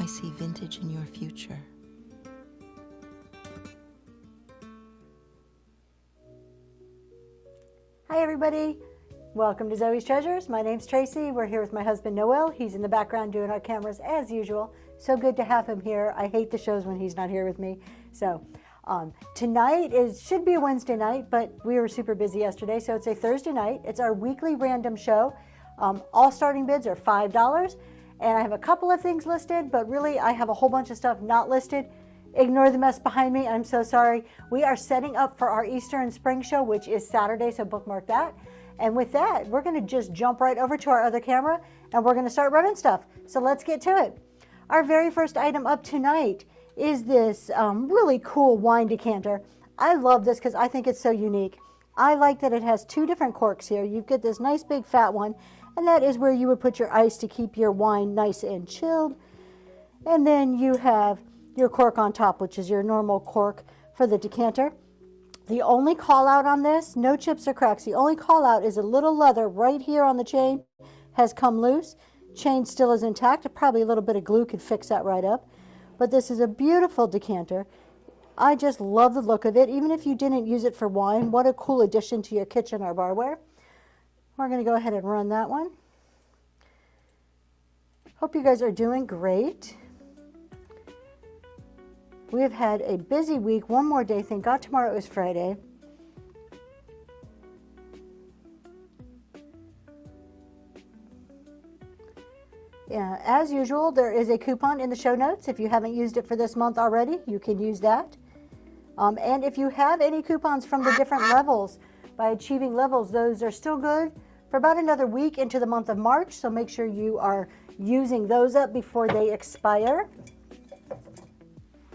see vintage in your future. Hi everybody, welcome to Zoe's Treasures. My name's Tracy. We're here with my husband Noel. He's in the background doing our cameras as usual. So good to have him here. I hate the shows when he's not here with me. So tonight should be a Wednesday night, but we were super busy yesterday, so it's a Thursday night. It's our weekly random show. All starting bids are $5, and I have a couple of things listed, but really I have a whole bunch of stuff not listed. Ignore the mess behind me. I'm so sorry. We are setting up for our Easter and Spring show, which is Saturday, so bookmark that. And with that, we're going to just jump right over to our other camera, and we're going to start running stuff. So let's get to it. Our very first item up tonight is this really cool wine decanter. I love this because I think it's so unique. I like that it has two different corks here. You get this nice big fat one, and that is where you would put your ice to keep your wine nice and chilled. And then you have your cork on top, which is your normal cork for the decanter. The only call out on this, no chips or cracks, the only call out is a little leather right here on the chain has come loose. Chain still is intact. Probably a little bit of glue could fix that right up. But this is a beautiful decanter. I just love the look of it. Even if you didn't use it for wine, what a cool addition to your kitchen or barware. We're going to go ahead and run that one. Hope you guys are doing great. We have had a busy week. One more day. Thank God tomorrow is Friday. Yeah, as usual, there is a coupon in the show notes. If you haven't used it for this month already, you can use that. And if you have any coupons from the different levels, by achieving levels, those are still good for about another week into the month of March. So make sure you are using those up before they expire.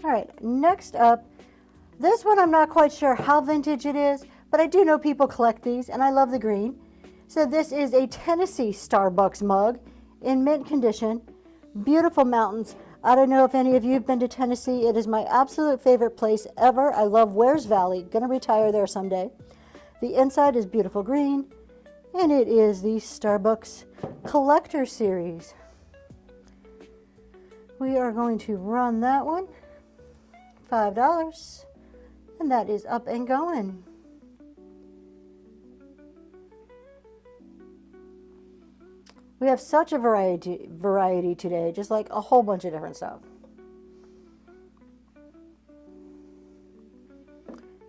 All right, next up, this one I'm not quite sure how vintage it is, but I do know people collect these, and I love the green. So this is a Tennessee Starbucks mug in mint condition. Beautiful mountains. I don't know if any of you have been to Tennessee. It is my absolute favorite place ever. I love Wares Valley. Gonna retire there someday. The inside is beautiful green, and it is the Starbucks Collector Series. We are going to run that one. $5, and that is up and going. We have such a variety today, just like a whole bunch of different stuff.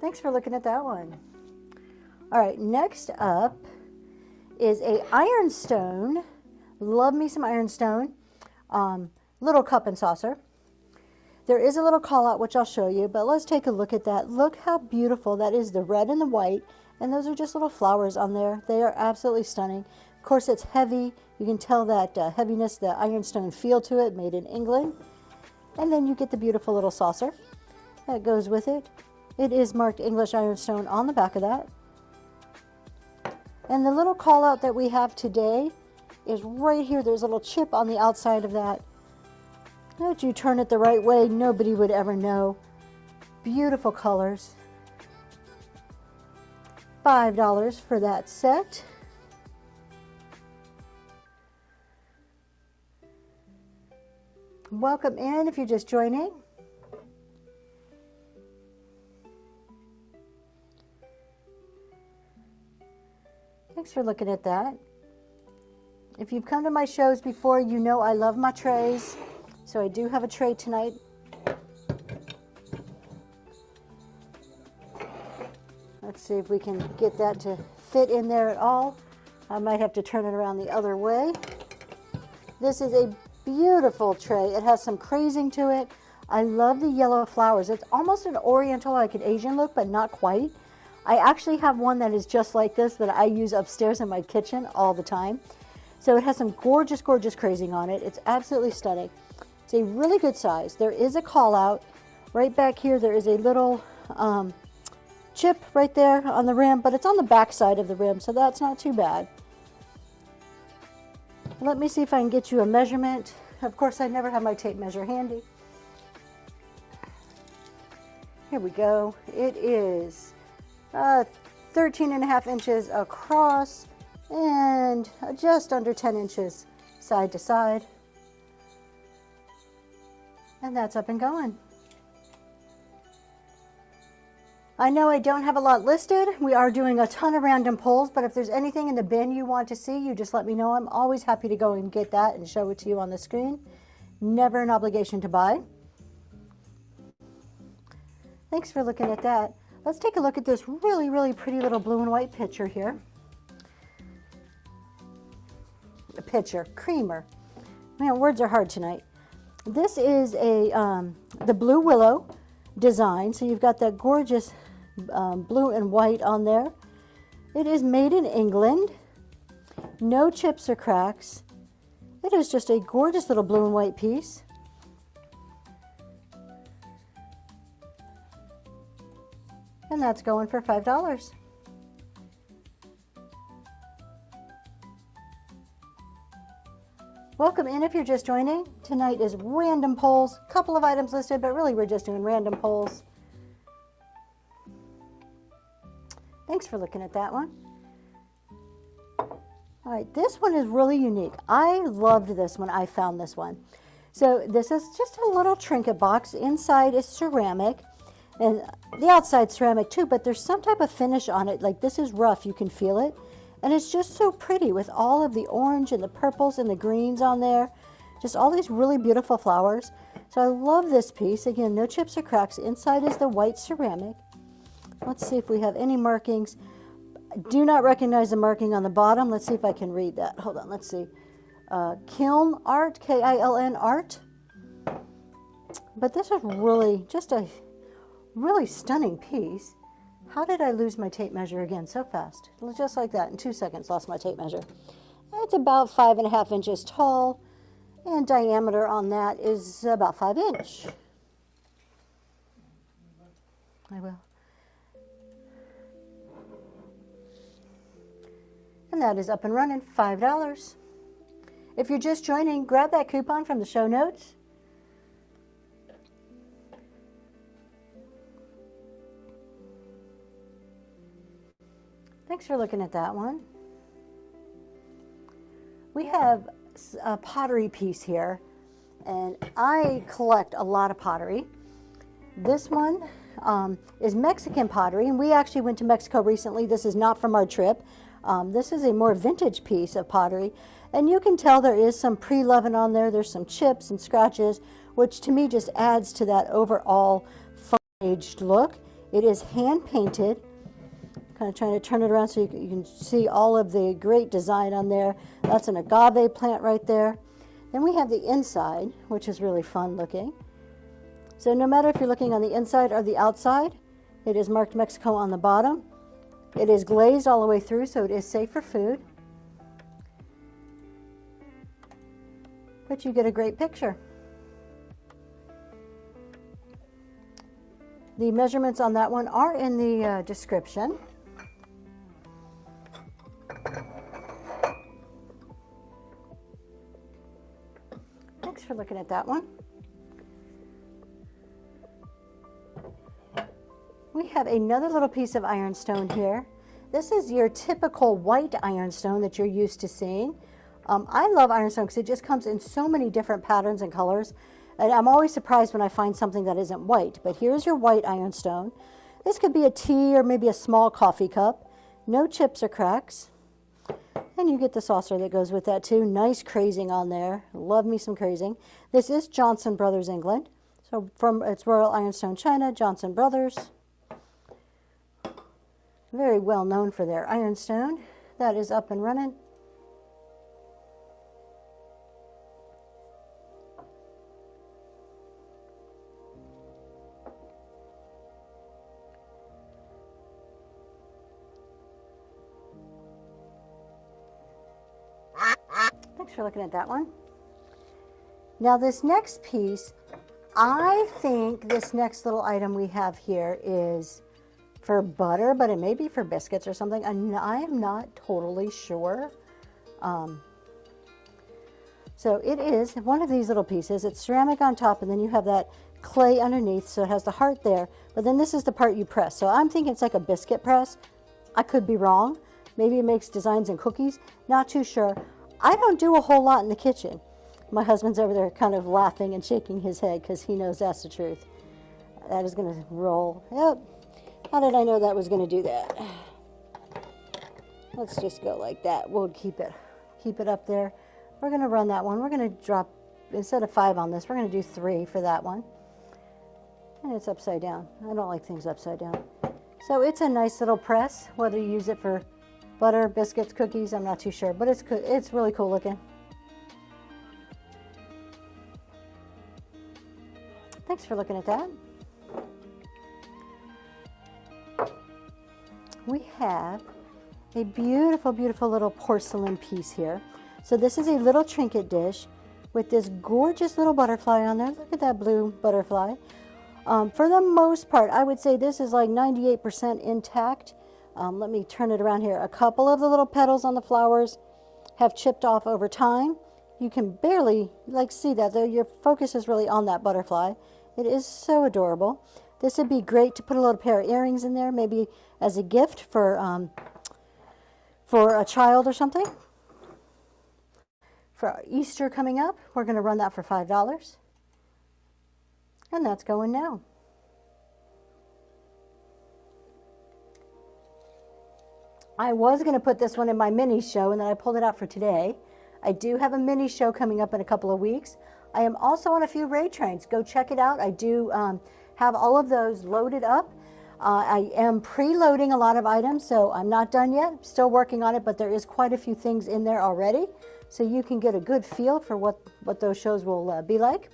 Thanks for looking at that one. All right, next up is a Ironstone. Love me some Ironstone. Little cup and saucer. There is a little call out, which I'll show you, but let's take a look at that. Look how beautiful that is, the red and the white, and those are just little flowers on there. They are absolutely stunning. Of course, it's heavy. You can tell that heaviness, the Ironstone feel to it, made in England. And then you get the beautiful little saucer that goes with it. It is marked English Ironstone on the back of that. And the little call out that we have today is right here. There's a little chip on the outside of that. If you turn it the right way, nobody would ever know. Beautiful colors. $5 for that set. Welcome in if you're just joining. Thanks for looking at that. If you've come to my shows before, you know I love my trays. So I do have a tray tonight. Let's see if we can get that to fit in there at all. I might have to turn it around the other way. This is a beautiful tray. It has some crazing to it. I love the yellow flowers. It's almost an oriental, like an Asian look, but not quite. I actually have one that is just like this that I use upstairs in my kitchen all the time. So it has some gorgeous, gorgeous crazing on it. It's absolutely stunning. It's a really good size. There is a call out. Right back here, there is a little chip right there on the rim, but it's on the back side of the rim, so that's not too bad. Let me see if I can get you a measurement. Of course, I never have my tape measure handy. Here we go. It is 13.5 inches across and just under 10 inches side to side. And that's up and going. I know I don't have a lot listed. We are doing a ton of random pulls, but if there's anything in the bin you want to see, you just let me know. I'm always happy to go and get that and show it to you on the screen. Never an obligation to buy. Thanks for looking at that. Let's take a look at this really, really pretty little blue and white picture here. A picture, creamer. Man, words are hard tonight. This is the Blue Willow design. So you've got that gorgeous blue and white on there. It is made in England. No chips or cracks. It is just a gorgeous little blue and white piece. And that's going for $5. Welcome in if you're just joining. Tonight is random pulls. Couple of items listed, but really we're just doing random pulls. Thanks for looking at that one. All right, this one is really unique. I loved this when I found this one. So this is just a little trinket box. Inside is ceramic, and the outside ceramic too, but there's some type of finish on it. Like this is rough, you can feel it. And it's just so pretty with all of the orange and the purples and the greens on there. Just all these really beautiful flowers. So I love this piece. Again, no chips or cracks. Inside is the white ceramic. Let's see if we have any markings. Do not recognize the marking on the bottom. Let's see if I can read that. Hold on, let's see. Kiln art, K-I-L-N art. But this is really just a really stunning piece. How did I lose my tape measure again so fast? Just like that, in 2 seconds, lost my tape measure. It's about 5.5 inches tall, and diameter on that is about 5 inch. I will. And that is up and running, $5. If you're just joining, grab that coupon from the show notes. Thanks for looking at that one. We have a pottery piece here, and I collect a lot of pottery. This one is Mexican pottery, and we actually went to Mexico recently. This is not from our trip. This is a more vintage piece of pottery, and you can tell there is some pre-loving on there. There's some chips and scratches, which to me just adds to that overall fun-aged look. It is hand-painted. Kind of trying to turn it around so you can see all of the great design on there. That's an agave plant right there. Then we have the inside, which is really fun looking. So no matter if you're looking on the inside or the outside, it is marked Mexico on the bottom. It is glazed all the way through, so it is safe for food. But you get a great picture. The measurements on that one are in the description. Thanks for looking at that one. We have another little piece of ironstone here. This is your typical white ironstone that you're used to seeing. I love ironstone because it just comes in so many different patterns and colors. And I'm always surprised when I find something that isn't white. But here's your white ironstone. This could be a tea or maybe a small coffee cup. No chips or cracks. And you get the saucer that goes with that too. Nice crazing on there. Love me some crazing. This is Johnson Brothers England. So it's Royal Ironstone China, Johnson Brothers. Very well known for their ironstone. That is up and running. Thanks for looking at that one. Now this next piece, I think this next little item we have here is for butter, but it may be for biscuits or something. I am not totally sure. So it is one of these little pieces. It's ceramic on top, and then you have that clay underneath, so it has the heart there. But then this is the part you press. So I'm thinking it's like a biscuit press. I could be wrong. Maybe it makes designs in cookies. Not too sure. I don't do a whole lot in the kitchen. My husband's over there kind of laughing and shaking his head because he knows that's the truth. That is going to roll. Yep. How did I know that was going to do that? Let's just go like that. We'll keep it up there. We're going to run that one. We're going to drop, instead of 5 on this, we're going to do 3 for that one. And it's upside down. I don't like things upside down. So it's a nice little press, whether you use it for butter, biscuits, cookies, I'm not too sure, but it's really cool looking. Thanks for looking at that. We have a beautiful, beautiful little porcelain piece here. So this is a little trinket dish with this gorgeous little butterfly on there. Look at that blue butterfly. For the most part, I would say this is like 98% intact. Let me turn it around here. A couple of the little petals on the flowers have chipped off over time. You can barely see that, though. Your focus is really on that butterfly. It is so adorable. This would be great to put a little pair of earrings in there, maybe as a gift for a child or something. For Easter coming up, we're going to run that for $5. And that's going now. I was going to put this one in my mini show, and then I pulled it out for today. I do have a mini show coming up in a couple of weeks. I am also on a few raid trains. Go check it out. I do have all of those loaded up. I am preloading a lot of items, so I'm not done yet. Still working on it, but there is quite a few things in there already, so you can get a good feel for what those shows will be like.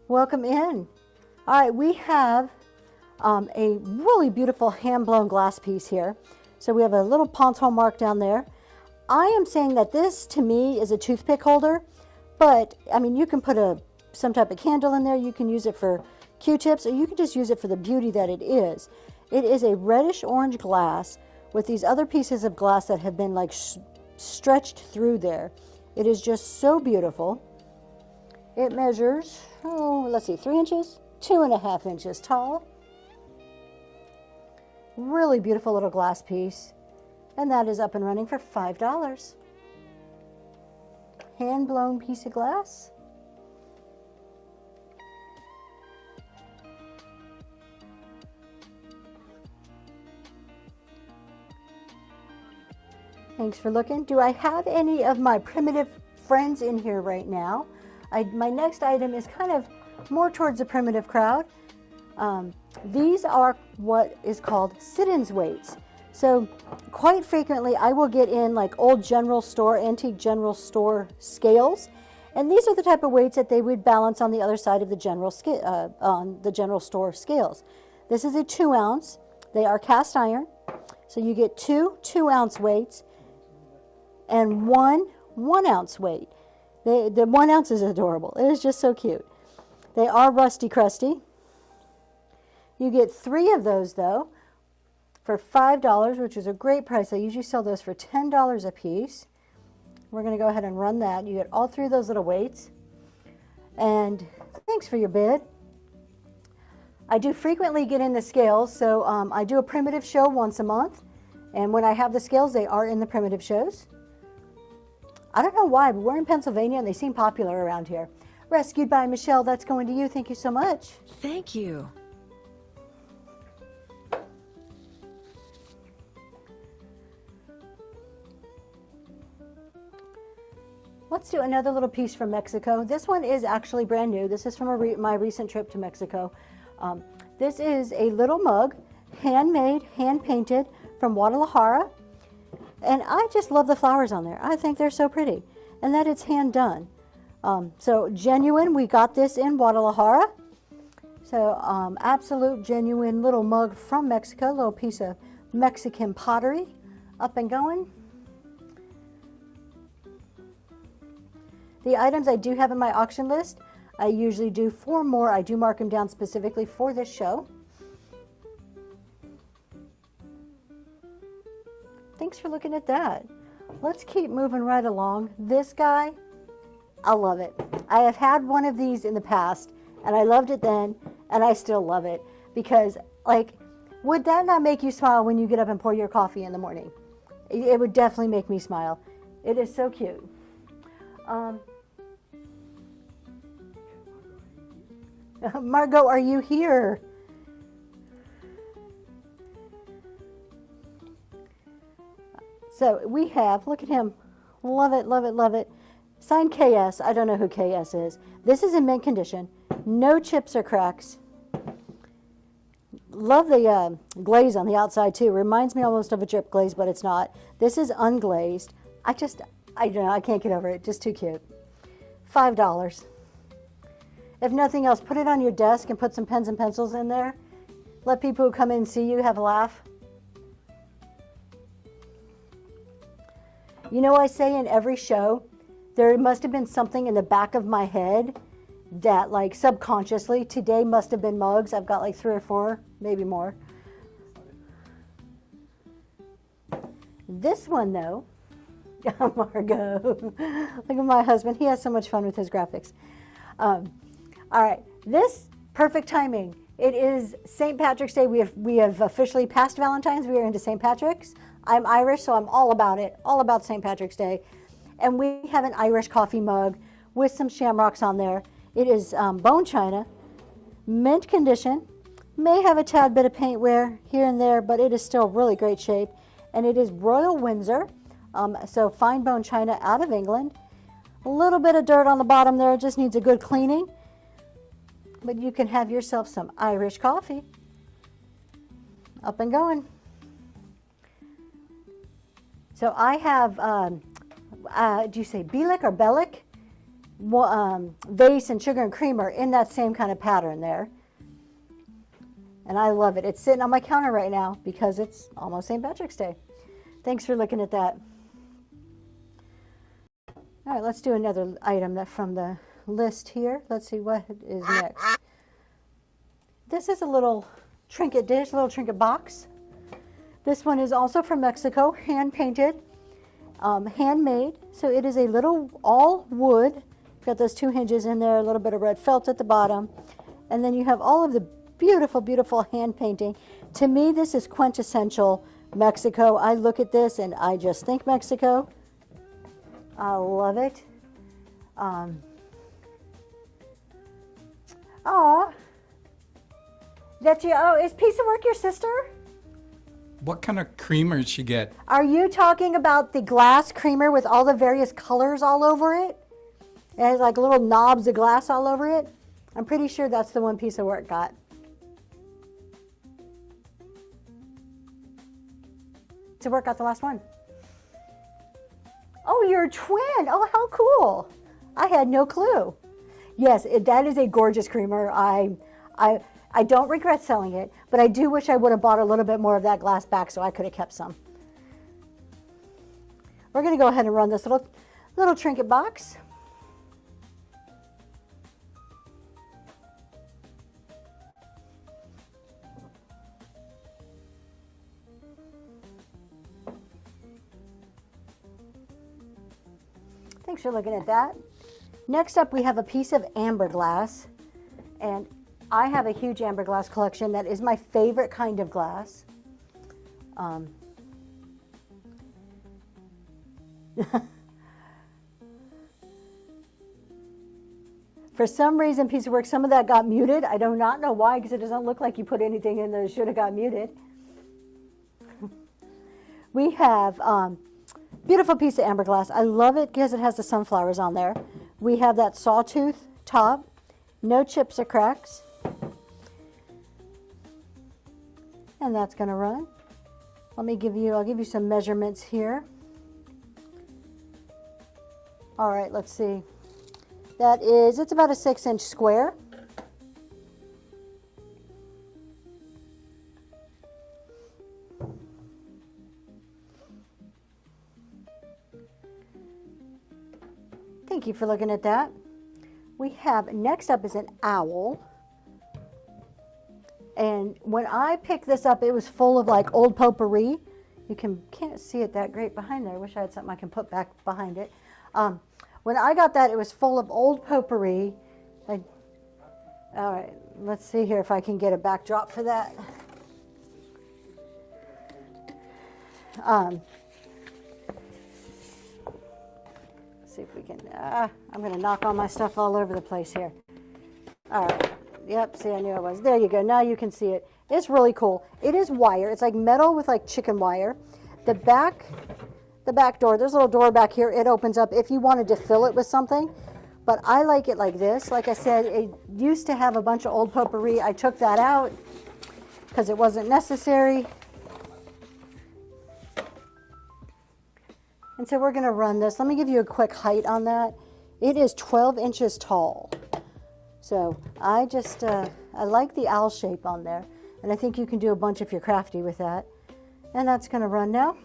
Welcome in. All right, we have a really beautiful hand-blown glass piece here. So we have a little ponton mark down there. I am saying that this, to me, is a toothpick holder, but, I mean, you can put some type of candle in there. You can use it for Q-tips, or you can just use it for the beauty that it is. It is a reddish-orange glass with these other pieces of glass that have been, stretched through there. It is just so beautiful. It measures, let's see, 3 inches, 2.5 inches tall. Really beautiful little glass piece. And that is up and running for $5. Hand-blown piece of glass. Thanks for looking. Do I have any of my primitive friends in here right now? My next item is kind of more towards the primitive crowd. These are what is called sit-ins weights. So quite frequently I will get in old general store, antique general store scales, and these are the type of weights that they would balance on the other side of the general store scales. This is a 2 ounce. They are cast iron, so you get 2 2-ounce weights and 1 1-ounce weight. The 1 ounce is adorable. It is just so cute. They are rusty crusty. You get 3 of those though for $5, which is a great price. I usually sell those for $10 a piece. We're going to go ahead and run that. You get all 3 of those little weights. And thanks for your bid. I do frequently get in the scales, so I do a primitive show once a month. And when I have the scales, they are in the primitive shows. I don't know why, but we're in Pennsylvania and they seem popular around here. Rescued by Michelle, that's going to you. Thank you so much. Thank you. Let's do another little piece from Mexico. This one is actually brand new. This is from my recent trip to Mexico. This is a little mug, handmade, hand-painted from Guadalajara. And I just love the flowers on there. I think they're so pretty. And that it's hand done. So genuine, we got this in Guadalajara. So absolute genuine little mug from Mexico, little piece of Mexican pottery, up and going. The items I do have in my auction list, I usually do 4 more. I do mark them down specifically for this show. Thanks for looking at that. Let's keep moving right along. This guy, I love it. I have had one of these in the past, and I loved it then, and I still love it. Because, would that not make you smile when you get up and pour your coffee in the morning? It would definitely make me smile. It is so cute. Margot, are you here? So we have, look at him. Love it, love it, love it. Signed KS. I don't know who KS is. This is in mint condition. No chips or cracks. Love the glaze on the outside too. Reminds me almost of a drip glaze, but it's not. This is unglazed. I don't know, I can't get over it. Just too cute. $5. If nothing else, put it on your desk and put some pens and pencils in there. Let people who come in and see you have a laugh. You know, I say in every show, there must have been something in the back of my head that, like, subconsciously, today must have been mugs. I've got like 3 or 4, maybe more. This one, though, Margot, look at my husband. He has so much fun with his graphics. All right, this, perfect timing. It is St. Patrick's Day. We have officially passed Valentine's. We are into St. Patrick's. I'm Irish, so I'm all about it, all about St. Patrick's Day. And we have an Irish coffee mug with some shamrocks on there. It is bone china, mint condition, may have a tad bit of paint wear here and there, but it is still really great shape. And it is Royal Windsor, so fine bone china out of England. A little bit of dirt on the bottom there, it just needs a good cleaning. But you can have yourself some Irish coffee. Up and going. So I have, do you say Bielik or Bellic? Vase and sugar and cream are in that same kind of pattern there. And I love it. It's sitting on my counter right now because it's almost St. Patrick's Day. Thanks for looking at that. All right, let's do another item that from the list here. Let's see what is next. This is a little trinket dish, a little trinket box. This one is also from Mexico, hand painted, handmade. So it is a little all wood. Got those 2 hinges in there, a little bit of red felt at the bottom. And then you have all of the beautiful, beautiful hand painting. To me, this is quintessential Mexico. I look at this and I just think Mexico. I love it. That's your, is Piece of Work your sister? What kind of creamer did she get? Are you talking about the glass creamer with all the various colors all over it? It has like little knobs of glass all over it. I'm pretty sure that's the one Piece of Work got. Piece of Work got the last one. Oh, you're a twin. Oh, how cool. I had no clue. Yes, that is a gorgeous creamer. I don't regret selling it, but I do wish I would have bought a little bit more of that glass back so I could have kept some. We're going to go ahead and run this little trinket box. Thanks for looking at that. Next up, we have a piece of amber glass, and I have a huge amber glass collection. That is my favorite kind of glass. For some reason, Piece of Work, some of that got muted. I do not know why, because it doesn't look like you put anything in that should have got muted. We have beautiful piece of amber glass. I love it because it has the sunflowers on there. We have that sawtooth top, no chips or cracks. And that's going to run. I'll give you some measurements here. All right, let's see. It's about a 6-inch square. Thank you for looking at that. We have, next up is an owl. And when I picked this up, it was full of like old potpourri. You can't see it that great behind there. I wish I had something I can put back behind it. When I got that, it was full of old potpourri. All right, let's see here if I can get a backdrop for that. See if we can, I'm going to knock all my stuff all over the place here. All right, Yep, see, I knew it was. There you go. Now you can see it. It's really cool. It is wire. It's like metal with like chicken wire. The back door, there's a little door back here. It opens up if you wanted to fill it with something. But I like it like this. Like I said, it used to have a bunch of old potpourri. I took that out because it wasn't necessary. And so we're going to run this. Let me give you a quick height on that. It is 12 inches tall. So I just, I like the owl shape on there. And I think you can do a bunch if you're crafty with that. And that's going to run now.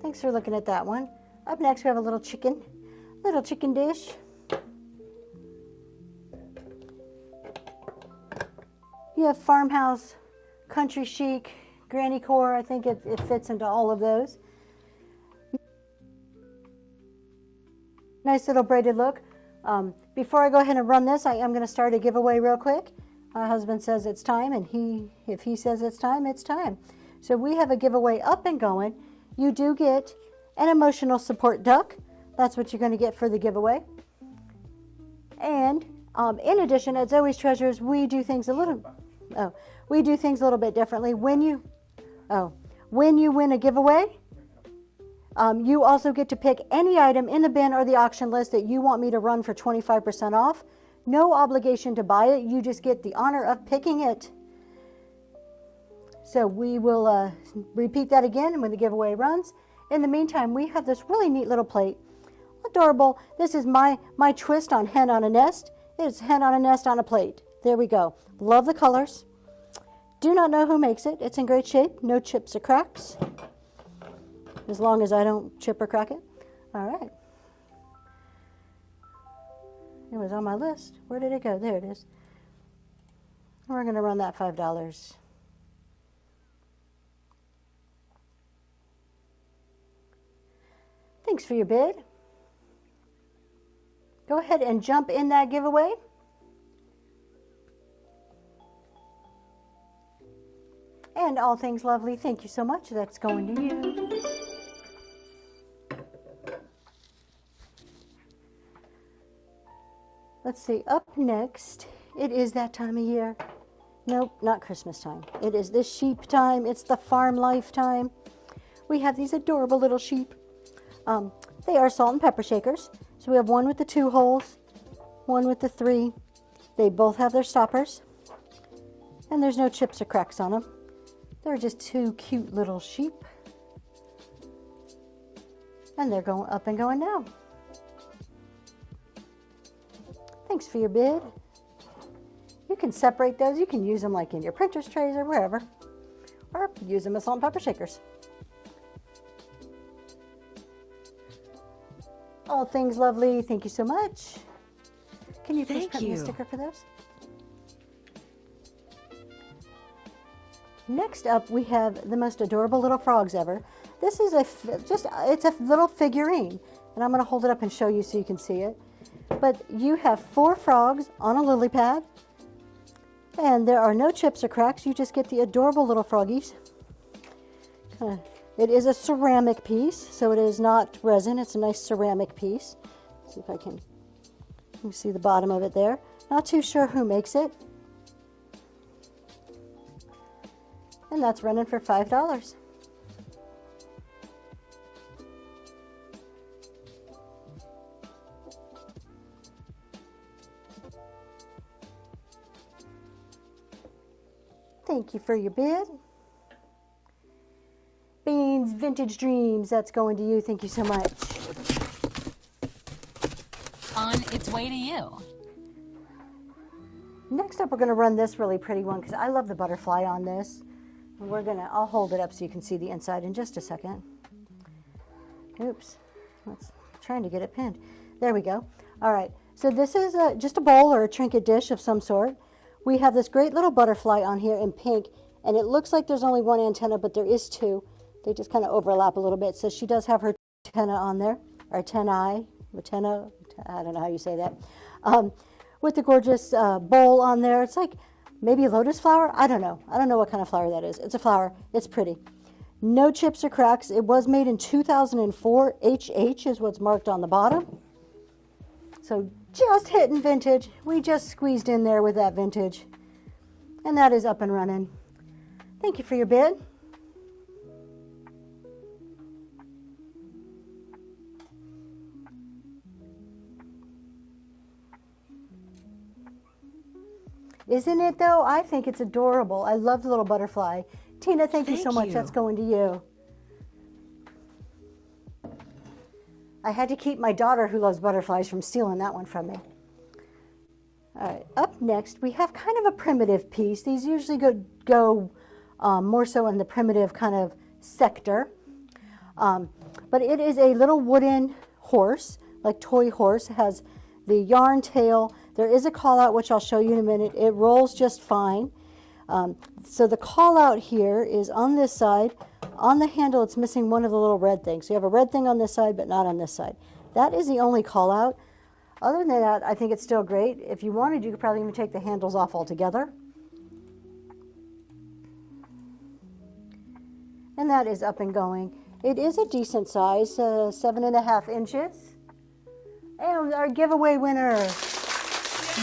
Thanks for looking at that one. Up next we have a little chicken dish. You have farmhouse, country chic, granny core. I think it fits into all of those. Nice little braided look. Before I go ahead and run this, I am going to start a giveaway real quick. My husband says it's time, and if he says it's time, it's time. So we have a giveaway up and going. You do get an emotional support duck. That's what you're going to get for the giveaway. And in addition, at Zoe's Treasures, we do things a little bit differently. When you win a giveaway, you also get to pick any item in the bin or the auction list that you want me to run for 25% off. No obligation to buy it. You just get the honor of picking it. So we will repeat that again when the giveaway runs. In the meantime, we have this really neat little plate. Adorable. This is my twist on hen on a nest. It's hen on a nest on a plate. There we go. Love the colors. Do not know who makes it. It's in great shape. No chips or cracks. As long as I don't chip or crack it. All right. It was on my list. Where did it go? There it is. We're going to run that $5. Thanks for your bid. Go ahead and jump in that giveaway. And all things lovely, thank you so much. That's going to you. Let's see, up next, it is that time of year. Nope, not Christmas time. It is this sheep time. It's the farm life time. We have these adorable little sheep. They are salt and pepper shakers. So we have one with the 2 holes, one with the 3. They both have their stoppers. And there's no chips or cracks on them. They're just 2 cute little sheep. And they're going up and going now. Thanks for your bid. You can separate those. You can use them like in your printer's trays or wherever. Or use them as salt and pepper shakers. All things lovely. Thank you so much. Can you please print me a sticker for those? Next up, we have the most adorable little frogs ever. This is it's a little figurine, and I'm going to hold it up and show you so you can see it. But you have 4 frogs on a lily pad, and there are no chips or cracks. You just get the adorable little froggies. It is a ceramic piece, so it is not resin. It's a nice ceramic piece. Let's see if I can you see the bottom of it there. Not too sure who makes it. And that's running for $5. Thank you for your bid. Beans Vintage Dreams, that's going to you. Thank you so much. On its way to you. Next up, we're going to run this really pretty one because I love the butterfly on this. And I'll hold it up so you can see the inside in just a second. Oops, trying to get it pinned. There we go. All right, so this is just a bowl or a trinket dish of some sort. We have this great little butterfly on here in pink, and it looks like there's only 1 antenna, but there is 2. They just kind of overlap a little bit. So she does have her antenna on there, or antennae, I don't know how you say that, with the gorgeous bowl on there. It's like maybe lotus flower. I don't know. I don't know what kind of flower that is. It's a flower. It's pretty. No chips or cracks. It was made in 2004. HH is what's marked on the bottom. So just hitting vintage. We just squeezed in there with that vintage. And that is up and running. Thank you for your bid. Isn't it though? I think it's adorable. I love the little butterfly. Tina, thank you so much. That's going to you. I had to keep my daughter who loves butterflies from stealing that one from me. All right, up next we have kind of a primitive piece. These usually go more so in the primitive kind of sector. But it is a little wooden horse, like toy horse. It has the yarn tail. There is a call out, which I'll show you in a minute. It rolls just fine. So the call out here is on this side. On the handle, it's missing one of the little red things. So you have a red thing on this side, but not on this side. That is the only call out. Other than that, I think it's still great. If you wanted, you could probably even take the handles off altogether. And that is up and going. It is a decent size, 7.5 inches. And our giveaway winner,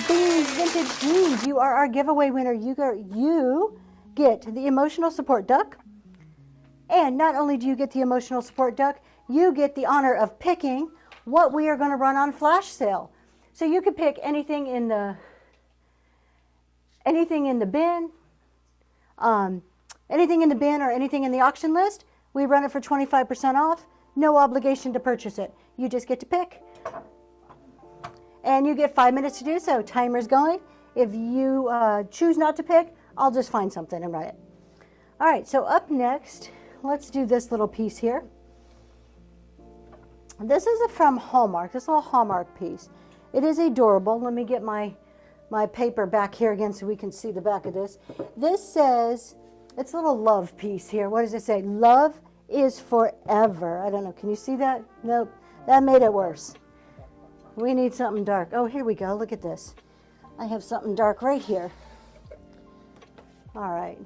Beans Vintage Jeans. You are our giveaway winner. You get the emotional support duck. And not only do you get the emotional support duck, you get the honor of picking what we are going to run on flash sale. So you could pick anything in the bin, anything in the bin or anything in the auction list. We run it for 25% off. No obligation to purchase it. You just get to pick. And you get 5 minutes to do so. Timer's going. If you choose not to pick, I'll just find something and run it. All right, so up next, let's do this little piece here. This is from Hallmark, this little Hallmark piece. It is adorable. Let me get my paper back here again so we can see the back of this. This says, it's a little love piece here. What does it say? Love is forever. I don't know. Can you see that? Nope. That made it worse. We need something dark. Oh, here we go. Look at this. I have something dark right here. All right.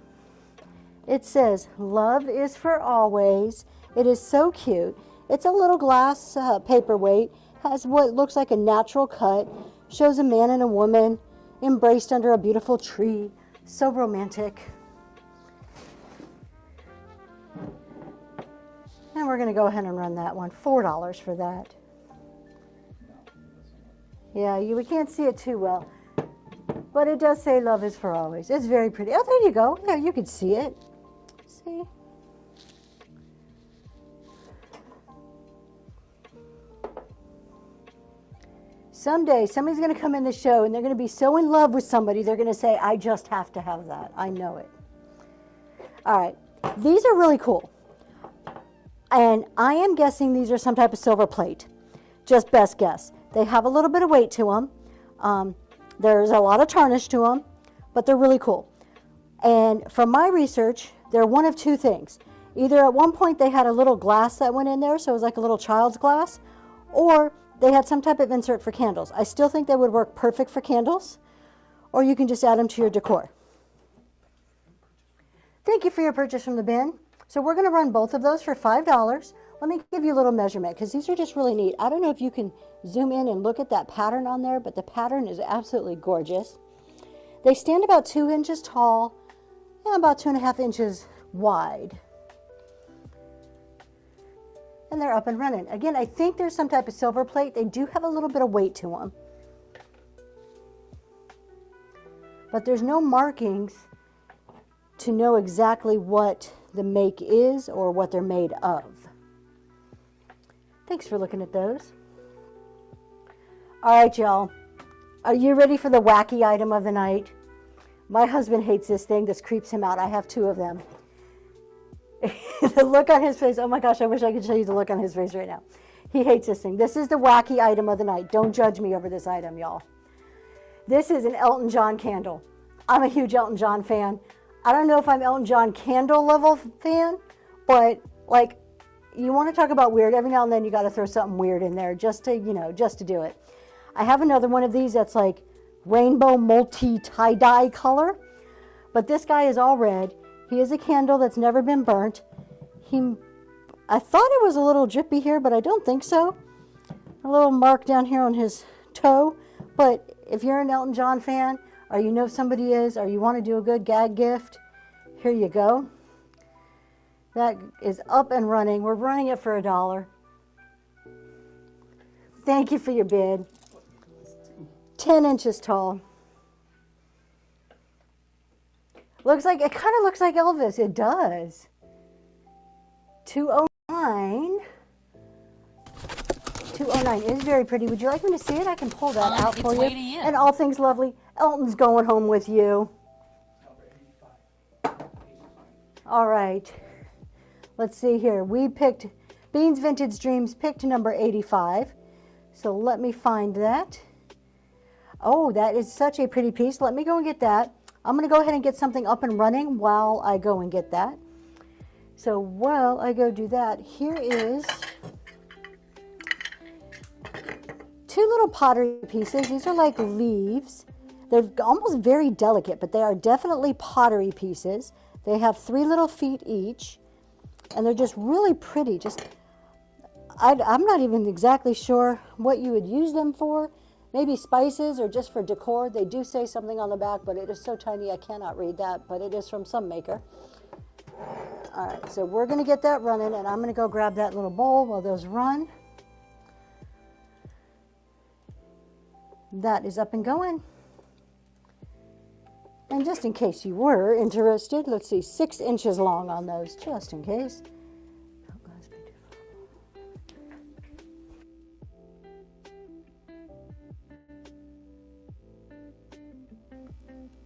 It says, love is for always. It is so cute. It's a little glass paperweight. Has what looks like a natural cut. Shows a man and a woman embraced under a beautiful tree. So romantic. And we're going to go ahead and run that one. $4 for that. Yeah, we can't see it too well. But it does say love is for always. It's very pretty. Oh, there you go. Yeah, you can see it. See? Someday, somebody's going to come in the show and they're going to be so in love with somebody, they're going to say, I just have to have that. I know it. All right. These are really cool. And I am guessing these are some type of silver plate. Just best guess. They have a little bit of weight to them. There's a lot of tarnish to them, but they're really cool. And from my research, they're one of two things. Either at one point they had a little glass that went in there, so it was like a little child's glass, or they had some type of insert for candles. I still think they would work perfect for candles, or you can just add them to your decor. Thank you for your purchase from the bin. So we're going to run both of those for $5. Let me give you a little measurement because these are just really neat. I don't know if you can zoom in and look at that pattern on there, but the pattern is absolutely gorgeous. They stand about 2 inches tall and about 2.5 inches wide. And they're up and running. Again, I think there's some type of silver plate. They do have a little bit of weight to them. But there's no markings to know exactly what the make is or what they're made of. Thanks for looking at those. All right, y'all. Are you ready for the wacky item of the night? My husband hates this thing. This creeps him out. I have 2 of them. The look on his face. Oh my gosh, I wish I could show you the look on his face right now. He hates this thing. This is the wacky item of the night. Don't judge me over this item, y'all. This is an Elton John candle. I'm a huge Elton John fan. I don't know if I'm Elton John candle level fan, but like, you want to talk about weird, every now and then you got to throw something weird in there just to, just to do it. I have another one of these that's like rainbow multi tie-dye color. But this guy is all red. He is a candle that's never been burnt. I thought it was a little drippy here, but I don't think so. A little mark down here on his toe. But if you're an Elton John fan, or you know somebody is, or you want to do a good gag gift, here you go. That is up and running. We're running it for $1. Thank you for your bid. 10 inches tall. Looks like, it kind of looks like Elvis. It does. 209. 209 is very pretty. Would you like me to see it? I can pull that out for you. And all things lovely. Elton's going home with you. All right. Let's see here. We picked, Beans Vintage Dreams picked number 85. So let me find that. Oh, that is such a pretty piece. Let me go and get that. I'm going to go ahead and get something up and running while I go and get that. So while I go do that, here is 2 little pottery pieces. These are like leaves. They're almost very delicate, but they are definitely pottery pieces. They have 3 little feet each, and they're just really pretty. I'm not even exactly sure what you would use them for. Maybe spices or just for decor. They do say something on the back, but it is so tiny I cannot read that, but it is from some maker. All right, so we're going to get that running, and I'm going to go grab that little bowl while those run. That is up and going. And just in case you were interested, let's see, 6 inches long on those, just in case.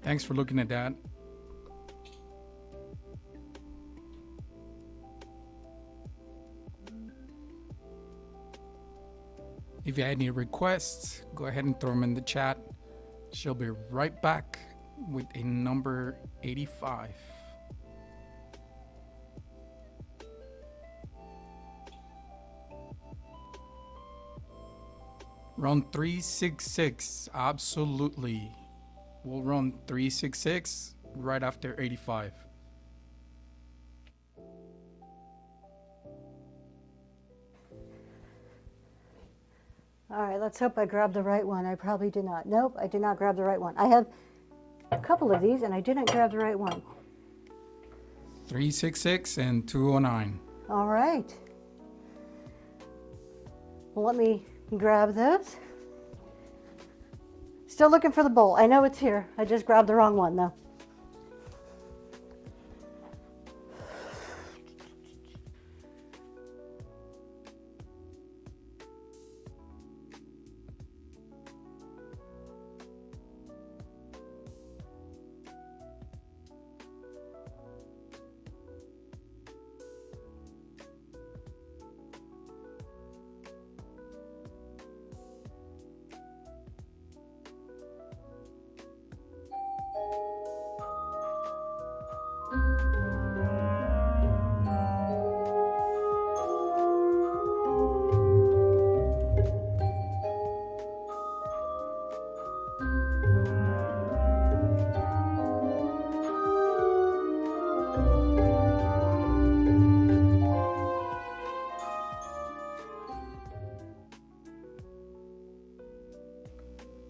Thanks for looking at that. If you had any requests, go ahead and throw them in the chat. She'll be right back with a number 85. Run 366, absolutely. We'll run 366 right after 85. All right, let's hope I grabbed the right one. I probably did not. Nope, I did not grab the right one. I have a couple of these and I didn't grab the right one. 366 and 209. All right. Well, let me grab those. Still looking for the bowl. I know it's here. I just grabbed the wrong one though.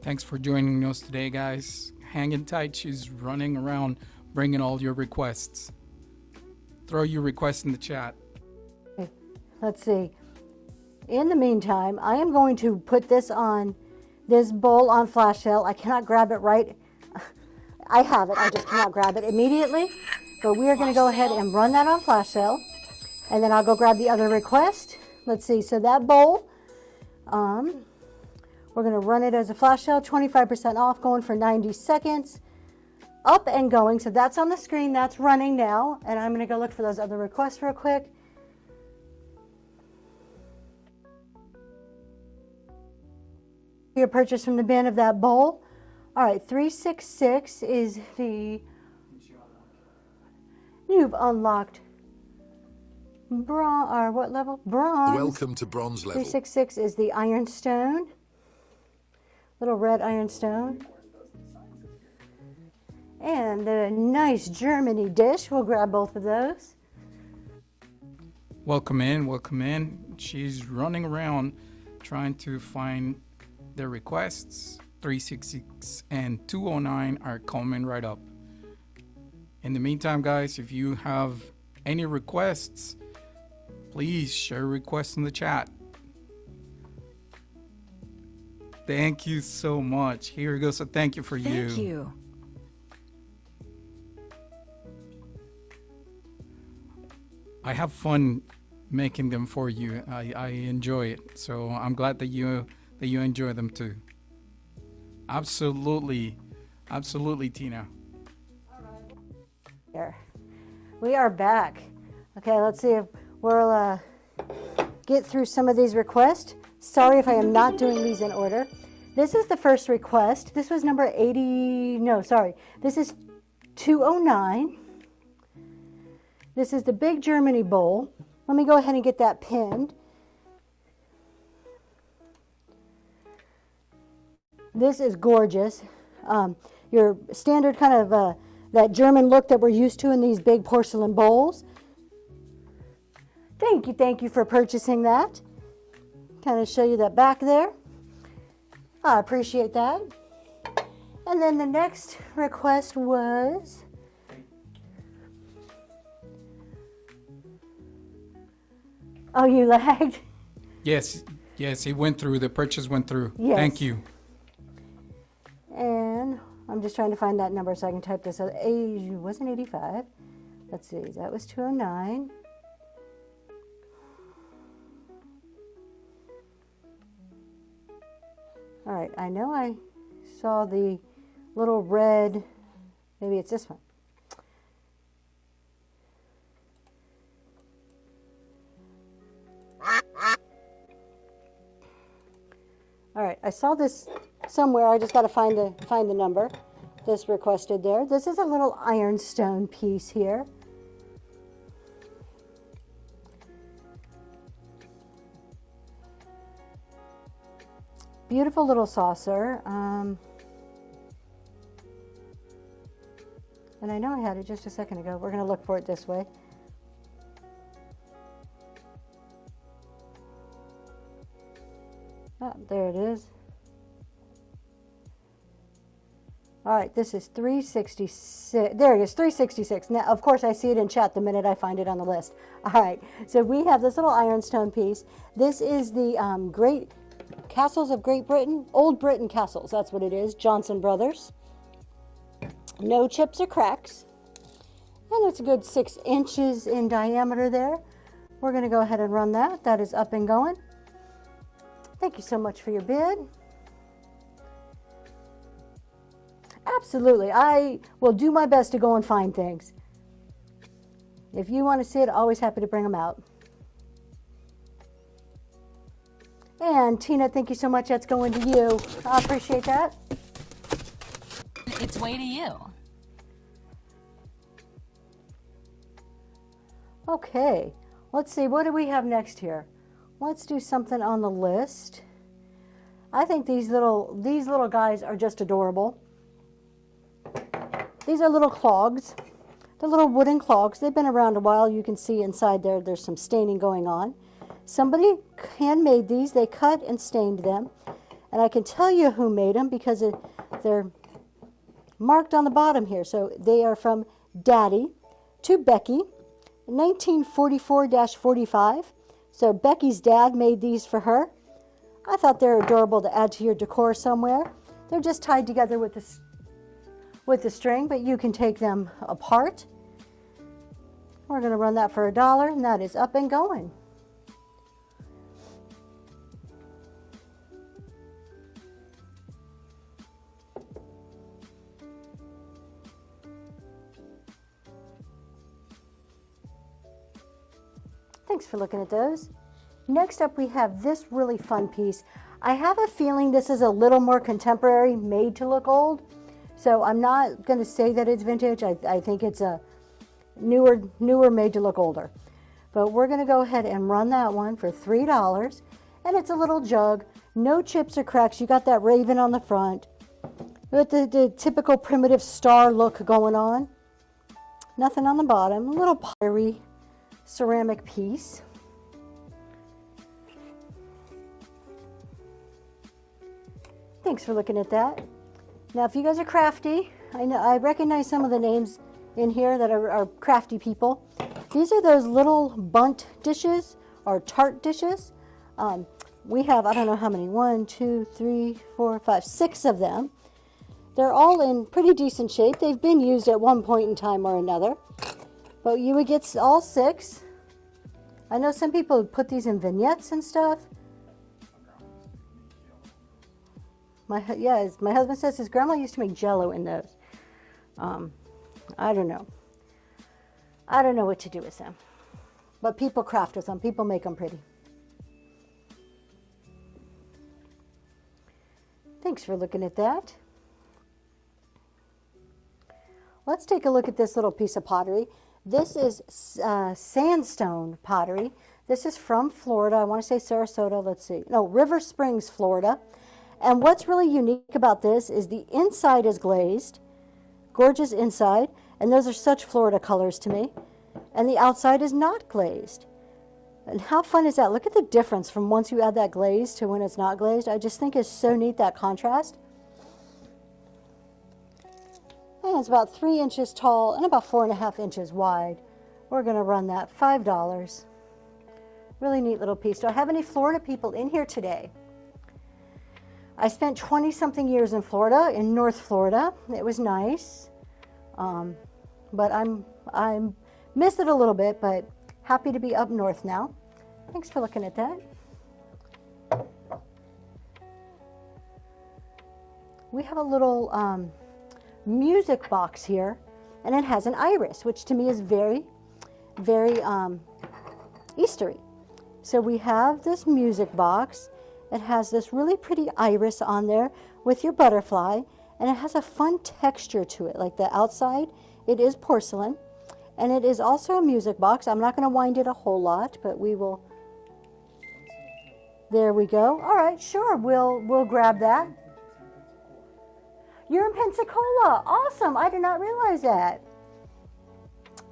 Thanks for joining us today, guys. Hanging tight, she's running around bringing all your requests. Throw your requests in the chat. Okay, let's see. In the meantime, I am going to put this bowl on flash sale. I cannot grab it right. I have it, I just cannot grab it immediately. But we are going to go ahead and run that on flash sale. And then I'll go grab the other request. Let's see, so that bowl, we're going to run it as a flash sale, 25% off, going for 90 seconds. Up and going, so that's on the screen, that's running now. And I'm going to go look for those other requests real quick. Your purchase from the bin of that bowl. All right, 366 is the, you've unlocked bronze, or what level? Bronze. Welcome to bronze level. 366 is the Ironstone. Little red Ironstone. And the nice Germany dish, we'll grab both of those. Welcome in, welcome in. She's running around trying to find their requests. 366 and 209 are coming right up. In the meantime, guys, if you have any requests, please share requests in the chat. Thank you so much. Here goes a thank you for you. Thank you. I have fun making them for you. I enjoy it. So I'm glad that you enjoy them too. Absolutely. Absolutely, Tina. Here. We are back. Okay, let's see if we'll get through some of these requests. Sorry if I am not doing these in order. This is the first request. This was number 80. No, sorry. This is 209. This is the big Germany bowl. Let me go ahead and get that pinned. This is gorgeous. Your standard kind of that German look that we're used to in these big porcelain bowls. Thank you for purchasing that. Kind of show you that back there. I appreciate that. And then the next request was oh, you lagged? Yes, it went through. The purchase went through. Yes. Thank you. And I'm just trying to find that number so I can type this out. It wasn't 85. Let's see, that was 209. All right, I know I saw the little red, maybe it's this one. All right, I saw this somewhere. I just got to find the number. This requested there. This is a little ironstone piece here. Beautiful little saucer. And I know I had it just a second ago. We're going to look for it this way. Ah, there it is. All right, this is 366. There it is, 366. Now, of course, I see it in chat the minute I find it on the list. All right, so we have this little ironstone piece. This is the Great Castles of Great Britain, Old Britain Castles. That's what it is, Johnson Brothers. No chips or cracks. And it's a good 6 inches in diameter there. We're going to go ahead and run that. That is up and going. Thank you so much for your bid. Absolutely. I will do my best to go and find things. If you want to see it, always happy to bring them out. And Tina, thank you so much. That's going to you. I appreciate that. It's way to you. Okay. Let's see. What do we have next here? Let's do something on the list. I think these little guys are just adorable. These are little clogs. They're little wooden clogs. They've been around a while. You can see inside there, there's some staining going on. Somebody handmade these. They cut and stained them. And I can tell you who made them because they're marked on the bottom here. So they are from Daddy to Becky, 1944-45. So Becky's dad made these for her. I thought they're adorable to add to your decor somewhere. They're just tied together with the string, but you can take them apart. We're going to run that for $1, and that is up and going. Thanks for looking at those. Next up, we have this really fun piece. I have a feeling this is a little more contemporary, made to look old. So I'm not going to say that it's vintage. I think it's a newer made to look older. But we're going to go ahead and run that one for $3. And it's a little jug, no chips or cracks. You got that raven on the front. With the typical primitive star look going on. Nothing on the bottom. A little pottery ceramic piece. Thanks for looking at that. Now, if you guys are crafty, I recognize some of the names in here that are crafty people. These are those little bunt dishes or tart dishes. We have, I don't know how many, 1, 2, 3, 4, 5, 6 of them. They're all in pretty decent shape. They've been used at one point in time or another. But you would get all 6. I know some people put these in vignettes and stuff. My husband says his grandma used to make Jell-O in those. I don't know. I don't know what to do with them. But people craft with them. People make them pretty. Thanks for looking at that. Let's take a look at this little piece of pottery. This is sandstone pottery. This is from Florida. I want to say Sarasota. Let's see. No, River Springs, Florida. And what's really unique about this is the inside is glazed. Gorgeous inside. And those are such Florida colors to me. And the outside is not glazed. And how fun is that? Look at the difference from once you add that glaze to when it's not glazed. I just think it's so neat, that contrast. And it's about 3 inches tall and about 4.5 inches wide. We're going to run that $5. Really neat little piece. Do I have any Florida people in here today? I spent 20-something years in Florida, in North Florida. It was nice. But I'm missed it a little bit, but happy to be up north now. Thanks for looking at that. We have a little music box here, and it has an iris, which to me is very, very Eastery. So we have this music box. It has this really pretty iris on there with your butterfly, and it has a fun texture to it. Like the outside, it is porcelain, and it is also a music box. I'm not going to wind it a whole lot, but we will. There we go. All right, sure, we'll grab that. You're in Pensacola. Awesome. I did not realize that.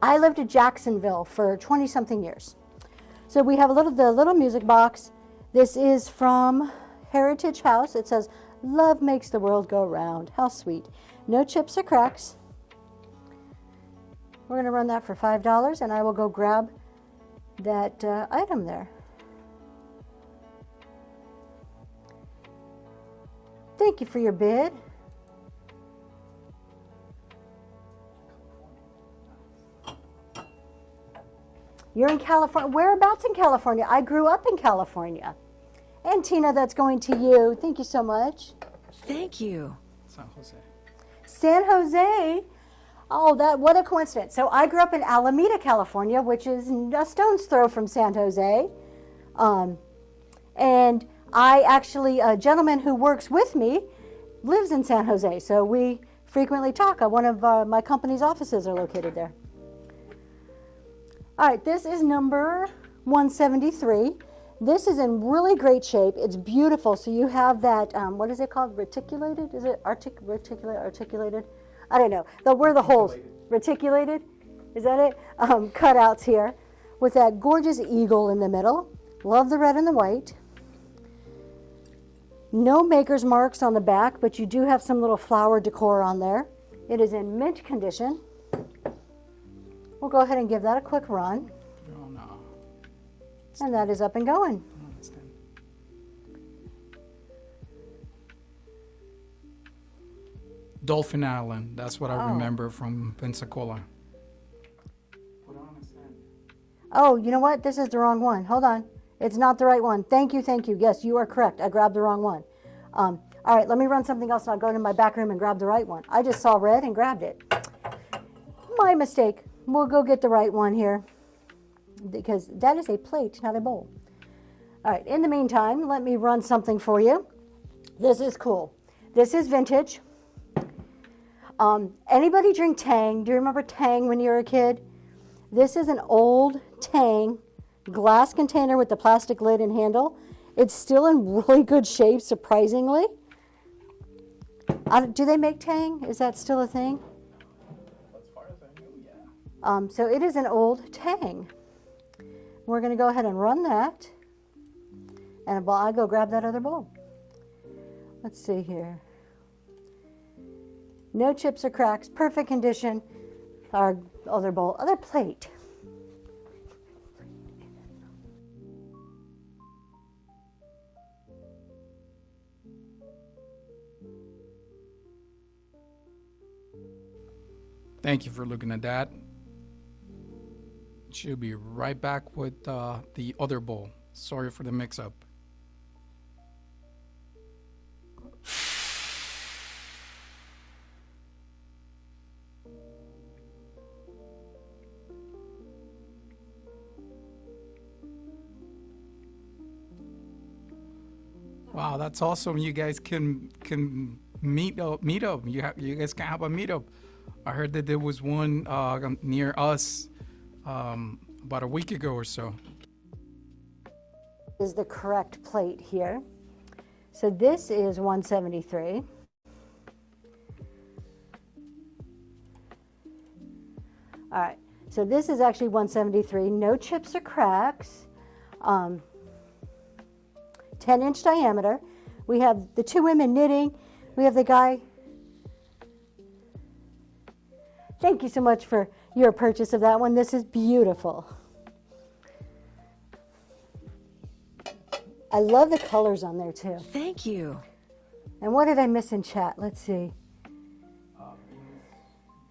I lived in Jacksonville for 20-something years. So we have the little music box. This is from Heritage House. It says, "Love makes the world go round." How sweet. No chips or cracks. We're going to run that for $5, and I will go grab that item there. Thank you for your bid. You're in California. Whereabouts in California? I grew up in California. And Tina, that's going to you. Thank you so much. Thank you. San Jose. San Jose. Oh, what a coincidence. So I grew up in Alameda, California, which is a stone's throw from San Jose. And I actually, a gentleman who works with me lives in San Jose. So we frequently talk. One of my company's offices are located there. All right, this is number 173. This is in really great shape. It's beautiful. So you have that, what is it called? Reticulated? Is it articulated? I don't know. Where are the holes? Reticulated? Is that it? Cutouts here with that gorgeous eagle in the middle. Love the red and the white. No maker's marks on the back, but you do have some little flower decor on there. It is in mint condition. We'll go ahead and give that a quick run. Oh, no. And that is up and going. Dolphin Island. That's what I remember from Pensacola. Oh, you know what? This is the wrong one. Hold on. It's not the right one. Thank you, thank you. Yes, you are correct. I grabbed the wrong one. All right, let me run something else and I'll go into my back room and grab the right one. I just saw red and grabbed it. My mistake. We'll go get the right one here because that is a plate, not a bowl. All right, in the meantime, let me run something for you. This is cool. This is vintage. Anybody drink Tang? Do you remember Tang when you were a kid? This is an old Tang glass container with the plastic lid and handle. It's still in really good shape, surprisingly. Do they make tang? Is that still a thing? As far as I know, yeah. So it is an old tang. We're going to go ahead and run that. And I'll go grab that other bowl. Let's see here. No chips or cracks, perfect condition. Our other bowl, other plate. Thank you for looking at that. She'll be right back with the other bowl. Sorry for the mix-up. Wow, that's awesome. You guys can meet up. You guys can have a meetup. I heard that there was one near us about a week ago or so. Is the correct plate here. So this is 173. All right, so this is actually 173, no chips or cracks, 10-inch diameter. We have the two women knitting. We have the guy. Thank you so much for your purchase of that one. This is beautiful. I love the colors on there too. Thank you. And what did I miss in chat? Let's see.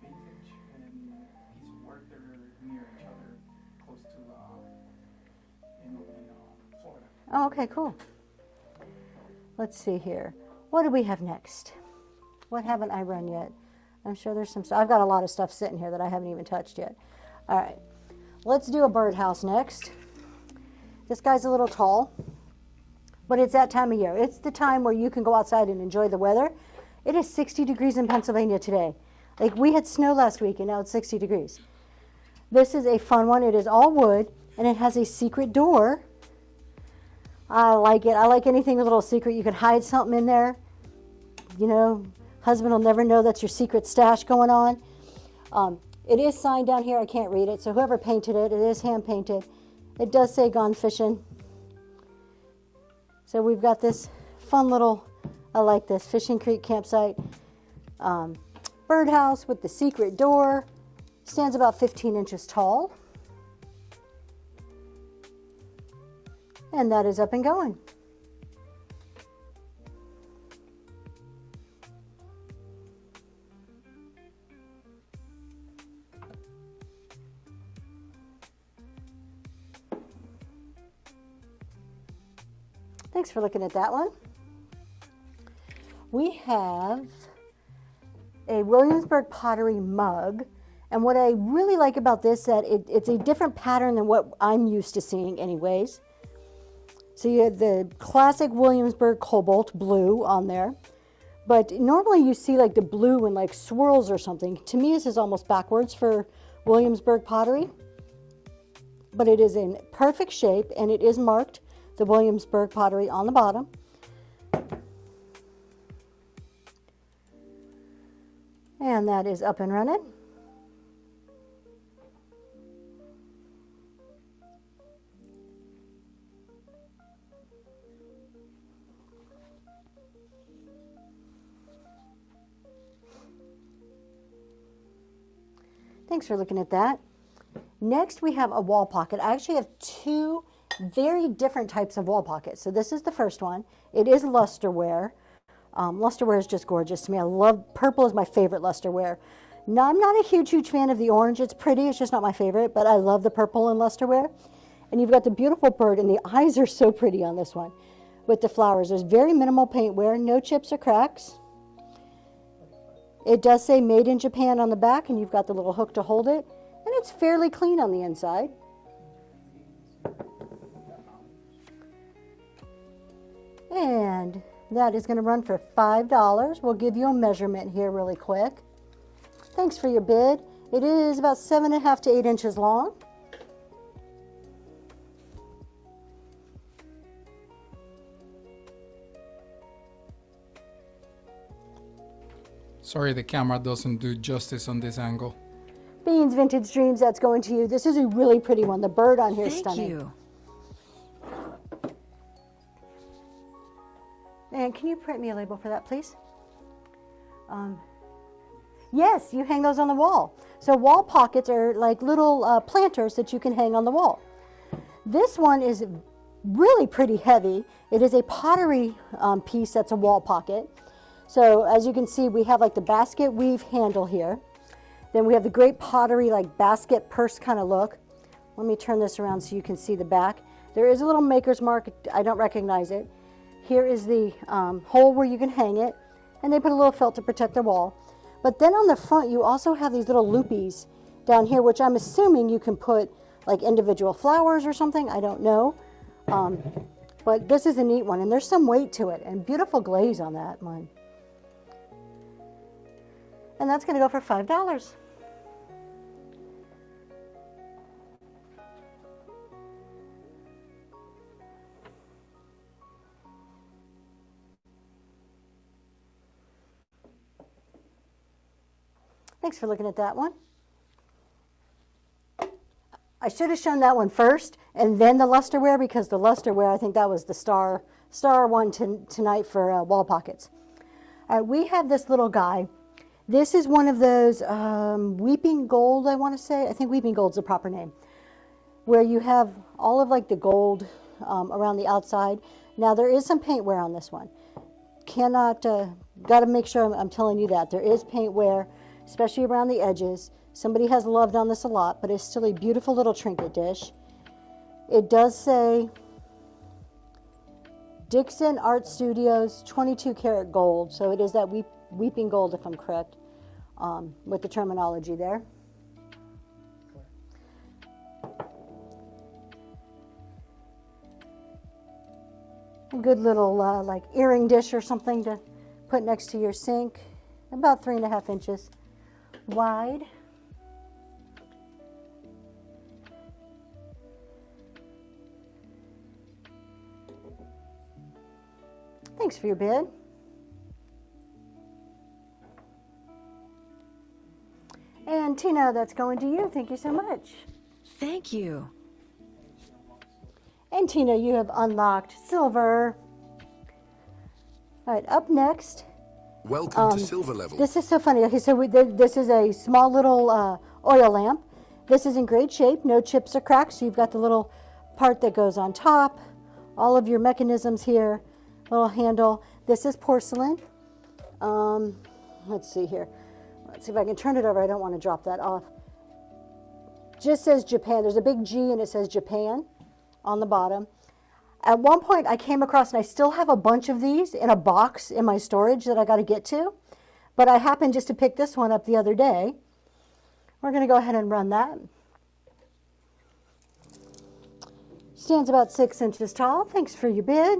Vintage and his work, they're near each other, close to in Florida. Oh, okay, cool. Let's see here. What do we have next? What haven't I run yet? I'm sure there's some stuff. I've got a lot of stuff sitting here that I haven't even touched yet. All right, let's do a birdhouse next. This guy's a little tall, but it's that time of year. It's the time where you can go outside and enjoy the weather. It is 60 degrees in Pennsylvania today. Like, we had snow last week and now it's 60 degrees. This is a fun one. It is all wood and it has a secret door. I like it. I like anything with a little secret. You can hide something in there. You know, husband will never know that's your secret stash going on. It is signed down here. I can't read it. So whoever painted it, it is hand painted. It does say gone fishing. So we've got this fun little, I like this, Fishing Creek campsite. Birdhouse with the secret door. Stands about 15 inches tall. And that is up and going. Thanks for looking at that one. We have a Williamsburg pottery mug. And what I really like about this, that it's a different pattern than what I'm used to seeing anyways. So you have the classic Williamsburg cobalt blue on there. But normally you see like the blue in like swirls or something. To me, this is almost backwards for Williamsburg pottery. But it is in perfect shape and it is marked the Williamsburg pottery on the bottom. And that is up and running. Thanks for looking at that. Next, we have a wall pocket. I actually have two very different types of wall pockets. So this is the first one. It is lusterware. Lusterware is just gorgeous to me. I love, purple is my favorite lusterware. Now, I'm not a huge fan of the orange. It's pretty, it's just not my favorite, but I love the purple in lusterware. And you've got the beautiful bird, and the eyes are so pretty on this one with the flowers. There's very minimal paint wear, no chips or cracks. It does say made in Japan on the back, and you've got the little hook to hold it. And it's fairly clean on the inside. And that is going to run for $5. We'll give you a measurement here really quick. Thanks for your bid. It is about 7.5 to 8 inches long. Sorry, the camera doesn't do justice on this angle. Beans Vintage Dreams, that's going to you. This is a really pretty one. The bird on here is Thank stunning. you. And can you print me a label for that, please? Yes, you hang those on the wall. So wall pockets are like little planters that you can hang on the wall. This one is really pretty heavy. It is a pottery piece that's a wall pocket. So as you can see, we have like the basket weave handle here. Then we have the great pottery like basket purse kind of look. Let me turn this around so you can see the back. There is a little maker's mark. I don't recognize it. Here is the hole where you can hang it. And they put a little felt to protect the wall. But then on the front, you also have these little loopies down here, which I'm assuming you can put like individual flowers or something. I don't know. But this is a neat one, and there's some weight to it, and beautiful glaze on that one. And that's going to go for $5. Thanks for looking at that one. I should have shown that one first and then the lusterware, because the lusterware, I think that was the star one tonight for wall pockets. All right, we have this little guy. This is one of those weeping gold, I want to say. I think weeping gold's the proper name. Where you have all of like the gold around the outside. Now there is some paint wear on this one. Got to make sure I'm telling you that. There is paint wear, especially around the edges. Somebody has loved on this a lot, but it's still a beautiful little trinket dish. It does say Dixon Art Studios 22 karat gold. So it is that weeping gold, if I'm correct, with the terminology there. A good little like earring dish or something to put next to your sink. About 3.5 inches wide. Thanks for your bid. And Tina, that's going to you. Thank you so much. Thank you. And Tina, you have unlocked silver. All right, up next. Welcome to silver level. This is so funny. Okay, so this is a small little oil lamp. This is in great shape, no chips or cracks. So you've got the little part that goes on top, all of your mechanisms here, little handle. This is porcelain. Let's see here. Let's see if I can turn it over. I don't want to drop that off. Just says Japan. There's a big G and it says Japan on the bottom. At one point I came across, and I still have a bunch of these in a box in my storage that I got to get to, but I happened just to pick this one up the other day. We're going to go ahead and run that. Stands about 6 inches tall. Thanks for your bid.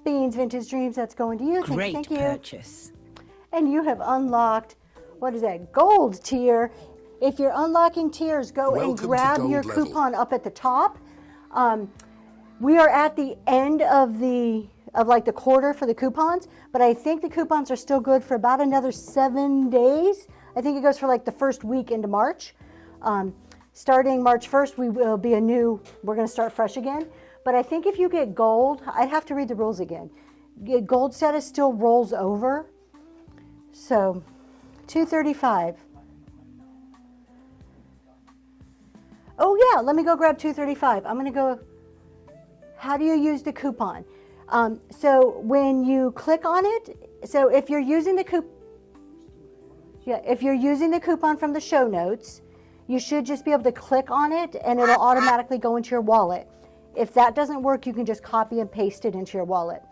Beans Vintage Dreams, that's going to you. Great thank you. purchase. And you have unlocked, what is that, gold tier. If you're unlocking tiers, go Welcome and to grab gold your level. coupon up at the top. We are at the end of like the quarter for the coupons, but I think the coupons are still good for about another 7 days. I think it goes for like the first week into March. Starting March 1st, we're going to start fresh again. But I think if you get gold, I'd have to read the rules again. Gold status still rolls over. So, $235. Oh yeah, let me go grab $235. I'm going to go. How do you use the coupon? So when you click on it, so if you're using the coupon from the show notes, you should just be able to click on it and it'll automatically go into your wallet. If that doesn't work, you can just copy and paste it into your wallet.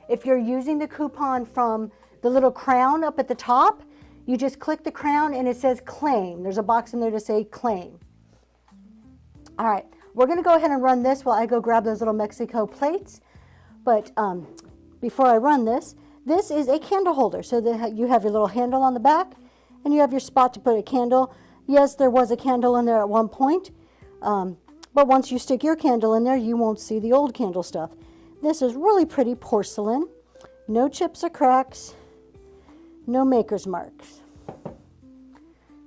If you're using the coupon from the little crown up at the top, you just click the crown and it says claim. There's a box in there to say claim. All right, we're going to go ahead and run this while I go grab those little Mexico plates. But before I run this is a candle holder. So that you have your little handle on the back and you have your spot to put a candle. Yes, there was a candle in there at one point. But once you stick your candle in there, you won't see the old candle stuff. This is really pretty porcelain. No chips or cracks. No maker's marks.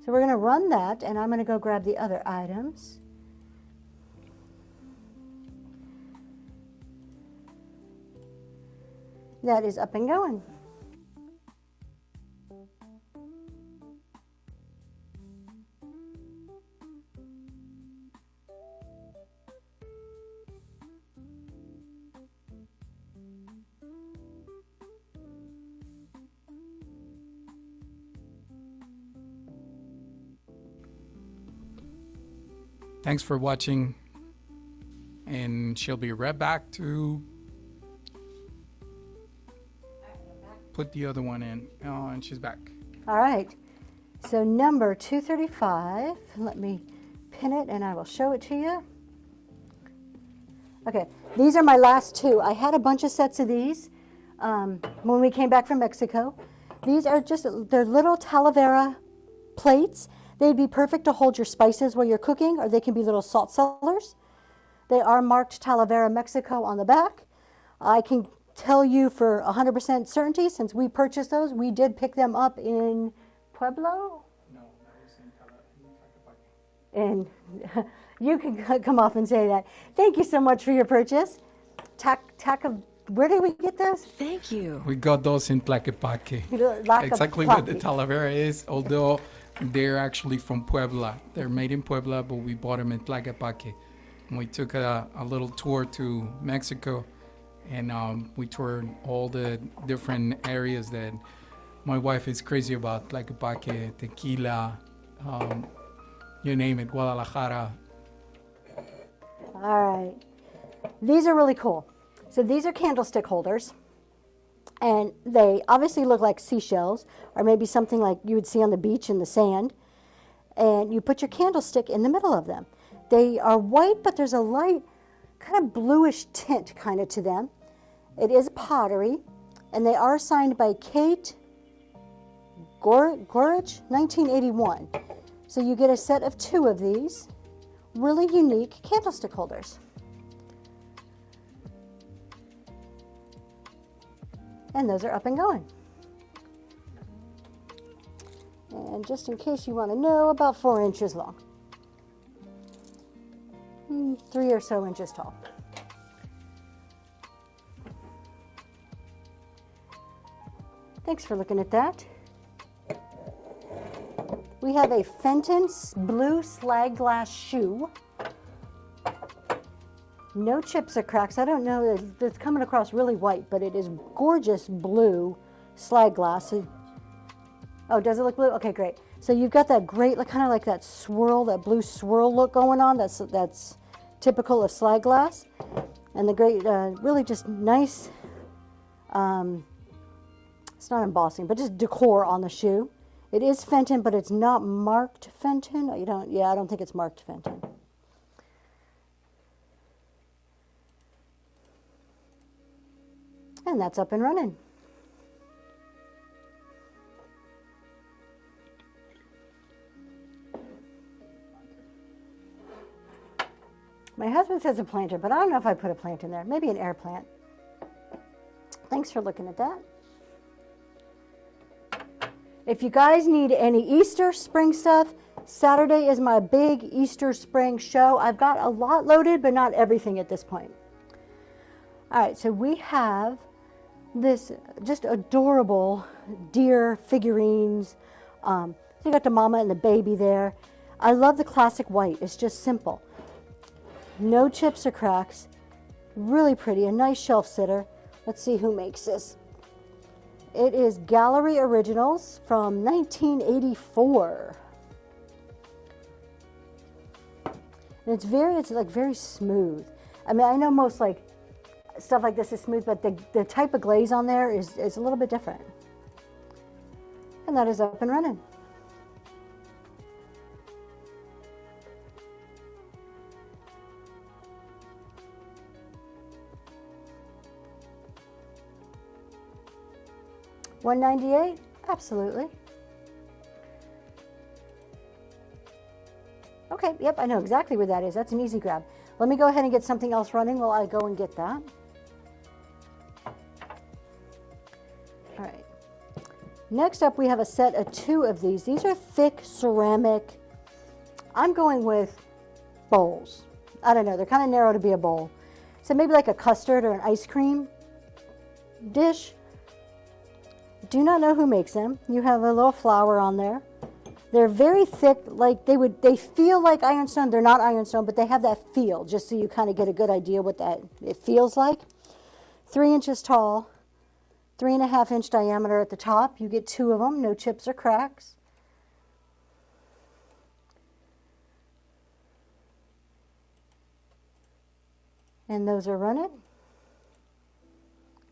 So we're going to run that, and I'm going to go grab the other items. That is up and going. Thanks for watching, and she'll be right back to put the other one in. Oh, and she's back. All right, so number 235, let me pin it and I will show it to you. Okay, these are my last two. I had a bunch of sets of these when we came back from Mexico. These are just, they're little Talavera plates. They'd be perfect to hold your spices while you're cooking, or they can be little salt cellars. They are marked Talavera, Mexico on the back. I can tell you for 100% certainty, since we purchased those, we did pick them up in Pueblo. No, that was in And you can come off and say that. Thank you so much for your purchase. Where did we get those? Thank you. We got those in Tlaquepaque. Exactly what the Talavera is, although they're actually from Puebla. They're made in Puebla, but we bought them in Tlaquepaque. And we took a little tour to Mexico, and we toured all the different areas that my wife is crazy about, Tlaquepaque, Tequila, you name it, Guadalajara. All right. These are really cool. So these are candlestick holders, and they obviously look like seashells, or maybe something like you would see on the beach in the sand. And you put your candlestick in the middle of them. They are white, but there's a light kind of bluish tint kind of to them. It is pottery, and they are signed by Kate Gorich, 1981. So you get a set of two of these really unique candlestick holders. And those are up and going. And just in case you want to know, about 4 inches long. 3 or so inches tall. Thanks for looking at that. We have a Fenton blue slag glass shoe. No chips or cracks. I don't know, it's coming across really white, but it is gorgeous blue slag glass. Oh, does it look blue? Okay, great. So you've got that great, kind of like that swirl, that blue swirl look going on. That's typical of slag glass. And the great, really just nice, it's not embossing, but just decor on the shoe. It is Fenton, but it's not marked Fenton. I don't think it's marked Fenton. And that's up and running. My husband says a planter, but I don't know if I put a plant in there. Maybe an air plant. Thanks for looking at that. If you guys need any Easter spring stuff, Saturday is my big Easter spring show. I've got a lot loaded, but not everything at this point. All right, so we have this just adorable deer figurines. So you got the mama and the baby there. I love the classic white. It's just simple. No chips or cracks. Really pretty. A nice shelf sitter. Let's see who makes this. It is Gallery Originals from 1984. And it's like very smooth. I mean, I know most like stuff like this is smooth, but the type of glaze on there is a little bit different. And that is up and running. $198? Absolutely. Okay, Yep, I know exactly where that is. That's an easy grab. Let me go ahead and get something else running while I go and get that. All right. Next up, we have a set of 2 of these. These are thick ceramic. I'm going with bowls. I don't know. They're kind of narrow to be a bowl. So maybe like a custard or an ice cream dish. Do not know who makes them. You have a little flour on there. They're very thick, like they feel like Ironstone. They're not Ironstone, but they have that feel, just so you kind of get a good idea what that it feels like. 3 inches tall, 3.5 inch diameter at the top. You get 2 of them, no chips or cracks. And those are running.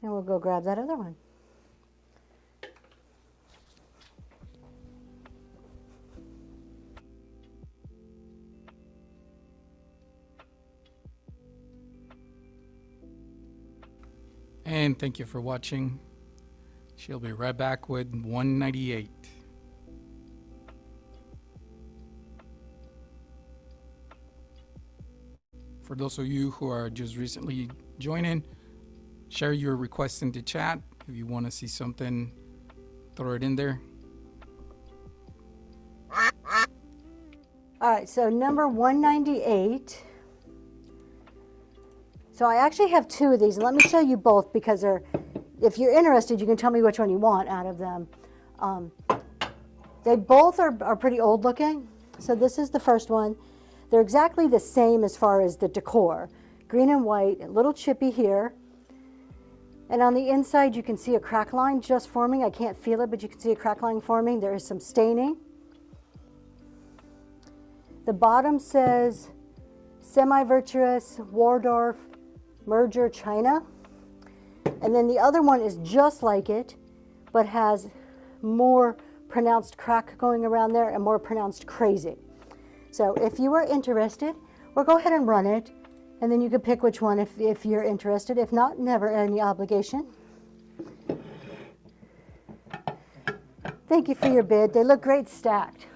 And we'll go grab that other one. And thank you for watching. She'll be right back with 198. For those of you who are just recently joining, share your requests in the chat. If you want to see something, throw it in there. All right, so number 198. So I actually have 2 of these, and let me show you both because if you're interested, you can tell me which one you want out of them. They both are pretty old looking. So this is the first one. They're exactly the same as far as the decor. Green and white, a little chippy here. And on the inside, you can see a crack line just forming. I can't feel it, but you can see a crack line forming. There is some staining. The bottom says Semi-Virtuous Waldorf Merger China. And then the other one is just like it, but has more pronounced crack going around there and more pronounced crazy. So if you are interested, or go ahead and run it, and then you can pick which one if you're interested. If not, never any obligation. Thank you for your bid. They look great stacked.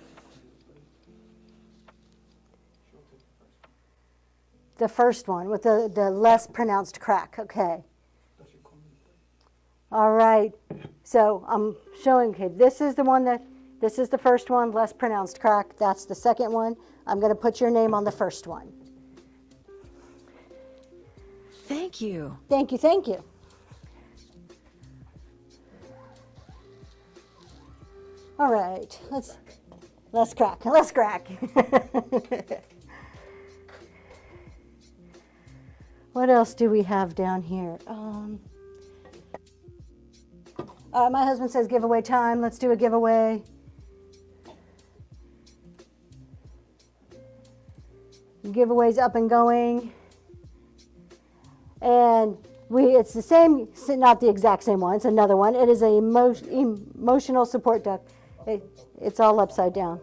The first one with the less pronounced crack. Okay. All right. So I'm showing, okay, this is the first one, less pronounced crack. That's the second one. I'm going to put your name on the first one. Thank you. Thank you, thank you. All right, let's crack. What else do we have down here? My husband says giveaway time. Let's do a giveaway. Giveaway's up and going. And it's the same, not the exact same one, it's another one. It is a emotional support duck. It's all upside down.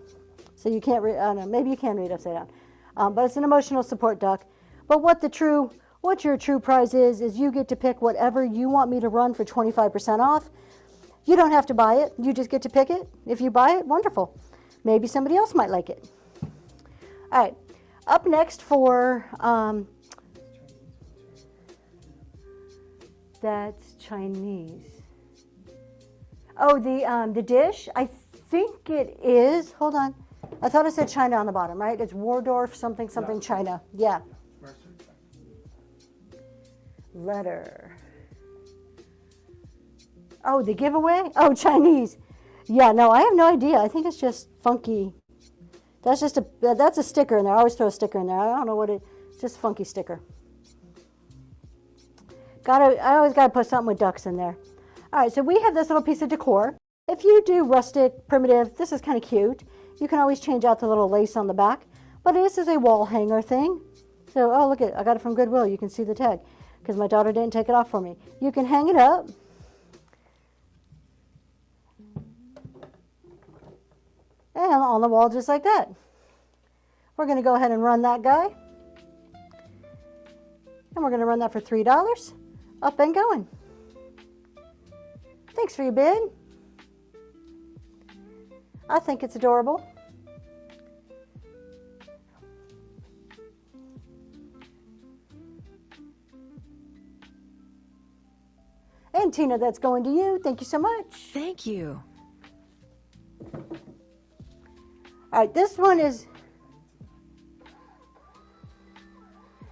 So you can't read, I don't know, maybe you can read upside down. But it's an emotional support duck. But what your true prize is you get to pick whatever you want me to run for 25% off. You don't have to buy it. You just get to pick it. If you buy it, wonderful. Maybe somebody else might like it. All right. Up next for, that's Chinese. Oh, the dish, I think it is, hold on. I thought it said China on the bottom, right? It's Waldorf something China. Yeah. Letter. Oh, the giveaway? Oh, Chinese. Yeah, no, I have no idea. I think it's just funky. That's a sticker in there. I always throw a sticker in there. I don't know what it's just a funky sticker. I always gotta put something with ducks in there. All right, so we have this little piece of decor. If you do rustic, primitive, this is kind of cute. You can always change out the little lace on the back. But this is a wall hanger thing. So, oh, look I got it from Goodwill. You can see the tag because my daughter didn't take it off for me. You can hang it up. And on the wall just like that. We're going to go ahead and run that guy. And we're going to run that for $3. Up and going. Thanks for your bid. I think it's adorable. And Tina, that's going to you. Thank you so much. Thank you. All right, this one is,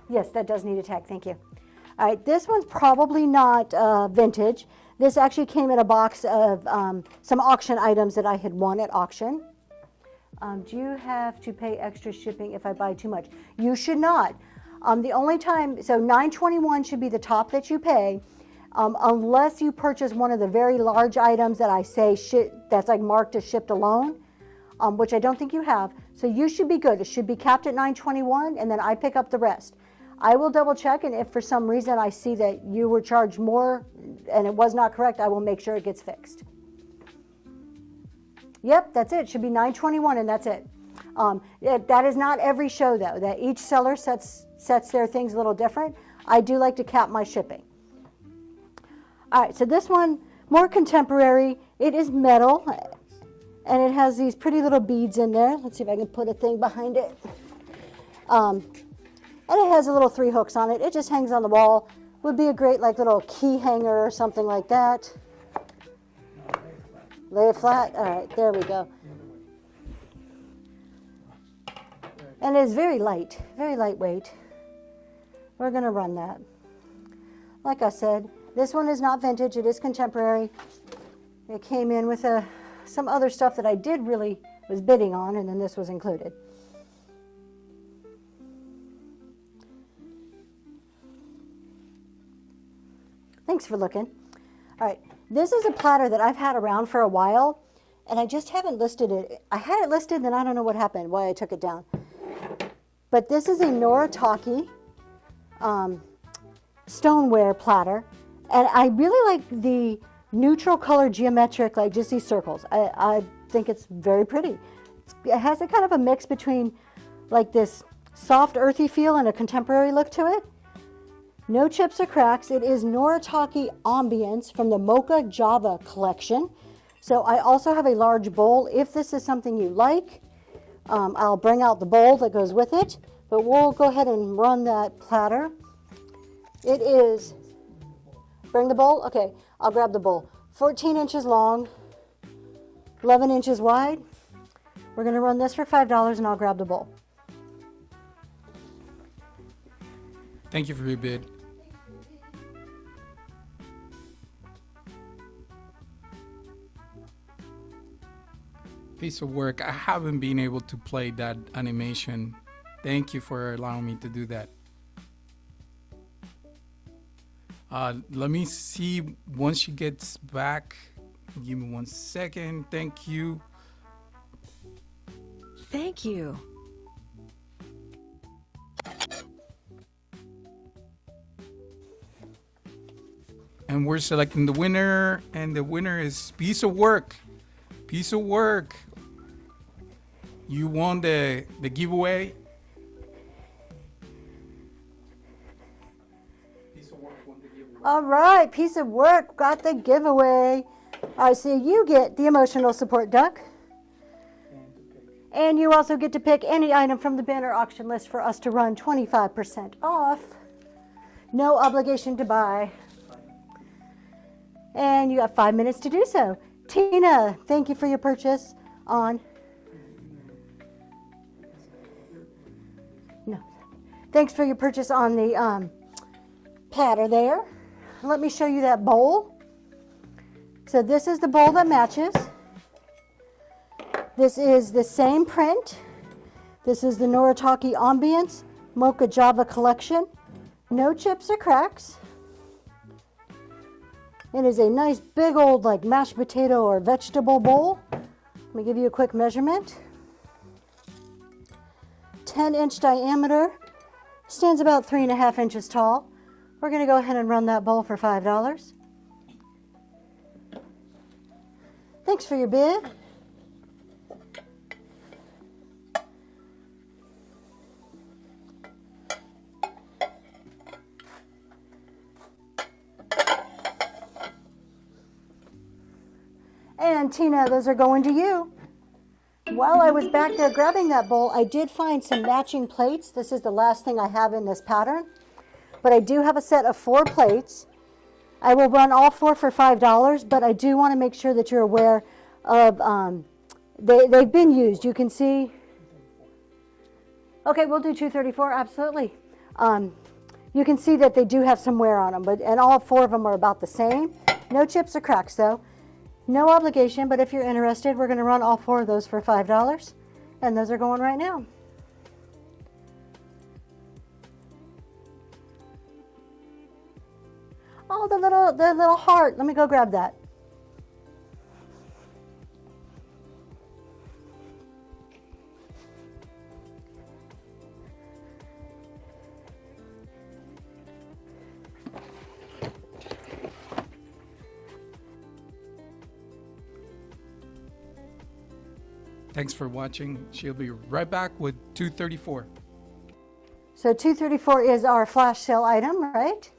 yes, that does need a tag, thank you. All right, this one's probably not vintage. This actually came in a box of some auction items that I had won at auction. Do you have to pay extra shipping if I buy too much? You should not. The only time, so $9.21 should be the top that you pay, unless you purchase one of the very large items that I say that's like marked as shipped alone, which I don't think you have. So you should be good. It should be capped at $9.21, and then I pick up the rest. I will double check, and if for some reason I see that you were charged more and it was not correct, I will make sure it gets fixed. Yep, that's it. It should be $9.21, and that's it. That is not every show, though. That each seller sets their things a little different. I do like to cap my shipping. All right, so this one, more contemporary. It is metal, and it has these pretty little beads in there. Let's see if I can put a thing behind it. And it has a little 3 hooks on it. It just hangs on the wall. Would be a great like little key hanger or something like that. Lay it flat. All right, there we go. And it is very light, very lightweight. We're going to run that. Like I said, this one is not vintage. It is contemporary. It came in with some other stuff that I was bidding on, and then this was included. Thanks for looking. All right, this is a platter that I've had around for a while, and I just haven't listed it. I had it listed, then I don't know what happened, why I took it down. But this is a Noritake stoneware platter, and I really like the neutral color geometric, like just these circles. I think it's very pretty. It has a kind of a mix between like this soft earthy feel and a contemporary look to it. No chips or cracks. It is Noritake Ambience from the Mocha Java collection. So I also have a large bowl. If this is something you like, I'll bring out the bowl that goes with it. But we'll go ahead and run that platter. It is, bring the bowl? Okay, I'll grab the bowl. 14 inches long, 11 inches wide. We're going to run this for $5 and I'll grab the bowl. Thank you for your bid. Piece of work. I haven't been able to play that animation. Thank you for allowing me to do that. Let me see once she gets back. Give me 1 second. Thank you. Thank you. And we're selecting the winner, and the winner is Piece of Work. Piece of Work. You won the giveaway. Piece of Work won the giveaway. All right, Piece of Work got the giveaway. All right, so you get the emotional support duck. And you also get to pick any item from the banner auction list for us to run 25% off. No obligation to buy. And you have 5 minutes to do so. Tina, thank you for your purchase on... No. Thanks for your purchase on the platter there. Let me show you that bowl. So this is the bowl that matches. This is the same print. This is the Noritake Ambience Mocha Java collection. No chips or cracks. It is a nice big old like mashed potato or vegetable bowl. Let me give you a quick measurement. 10-inch diameter, stands about 3.5 inches tall. We're going to go ahead and run that bowl for $5. Thanks for your bid. And Tina, those are going to you. While I was back there grabbing that bowl, I did find some matching plates. This is the last thing I have in this pattern. But I do have a set of 4 plates. I will run all 4 for $5, but I do want to make sure that you're aware of, they've been used. You can see. Okay, we'll do 234, absolutely. You can see that they do have some wear on them, and all 4 of them are about the same. No chips or cracks though. No obligation, but if you're interested, we're going to run all 4 of those for $5, and those are going right now. Oh, the little heart. Let me go grab that. Thanks for watching. She'll be right back with 234. So 234 is our flash sale item, right?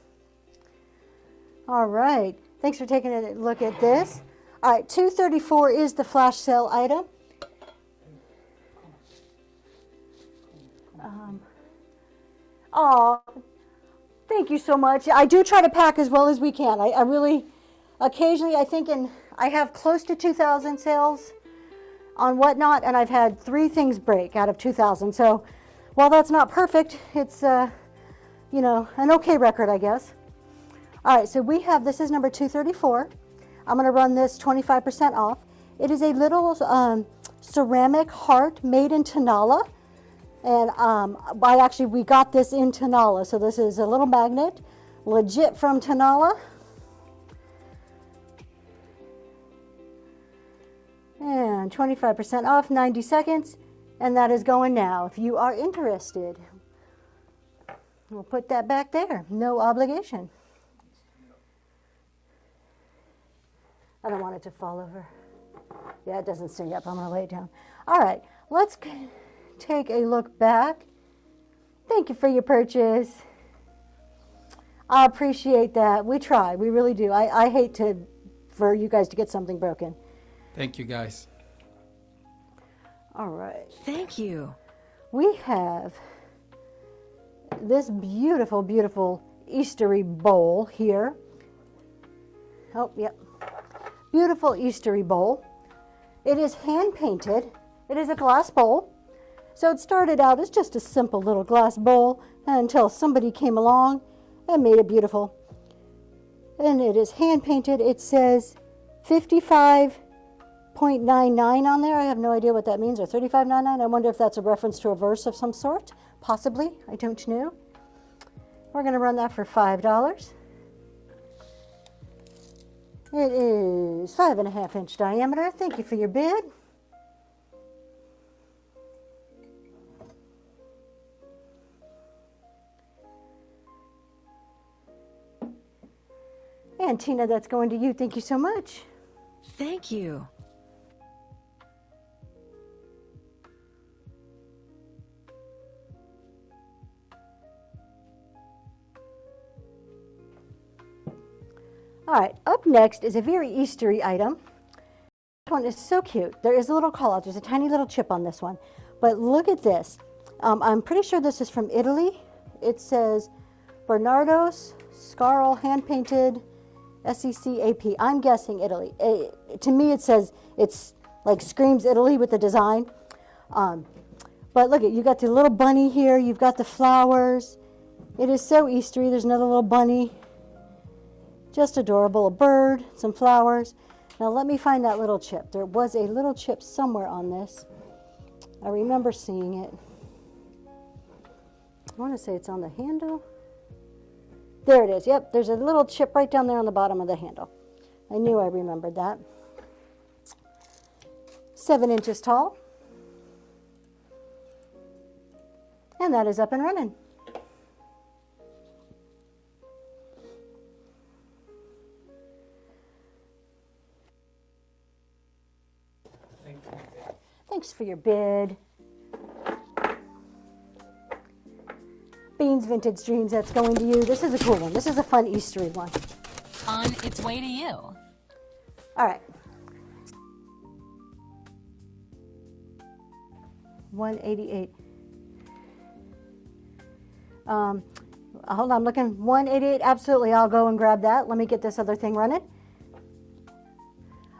All right. Thanks for taking a look at this. All right, 234 is the flash sale item. Thank you so much. I do try to pack as well as we can. I really, occasionally, I have close to 2,000 sales on Whatnot, and I've had 3 things break out of 2,000. So while that's not perfect, it's, you know, an okay record, I guess. All right, so we have, this is number 234. I'm going to run this 25% off. It is a little ceramic heart made in Tanala. And we got this in Tanala. So this is a little magnet, legit from Tanala. And 25% off, 90 seconds. And that is going now, if you are interested. We'll put that back there, no obligation. I don't want it to fall over. Yeah, it doesn't stay up. I'm going to lay it down. All right, let's take a look back. Thank you for your purchase. I appreciate that. We try. We really do. I hate for you guys to get something broken. Thank you, guys. All right. Thank you. We have this beautiful, beautiful Eastery bowl here. Oh, yep. Beautiful Eastery bowl. It is hand painted. It is a glass bowl. So it started out as just a simple little glass bowl until somebody came along and made it beautiful. And it is hand painted. It says 55.99 on there. I have no idea what that means, or 35.99. I wonder if that's a reference to a verse of some sort. Possibly. I don't know. We're going to run that for $5. It is 5.5 inch diameter. Thank you for your bid. And Tina, that's going to you. Thank you so much. Thank you. All right, up next is a very Eastery item. This one is so cute. There is a little call out. There's a tiny little chip on this one. But look at this. I'm pretty sure this is from Italy. It says Scarl hand painted SECAP. I'm guessing Italy. To me, it says it's like screams Italy with the design. But look at, you got the little bunny here. You've got the flowers. It is so Eastery. There's another little bunny. Just adorable. A bird, some flowers. Now let me find that little chip. There was a little chip somewhere on this. I remember seeing it. I want to say it's on the handle. There it is. Yep, there's a little chip right down there on the bottom of the handle. I knew I remembered that. 7 inches tall. And that is up and running. Thanks for your bid. Beans Vintage Dreams, that's going to you. This is a cool one. This is a fun Eastery one. On its way to you. All right. 188. hold on, I'm looking, 188, absolutely, I'll go and grab that. Let me get this other thing running.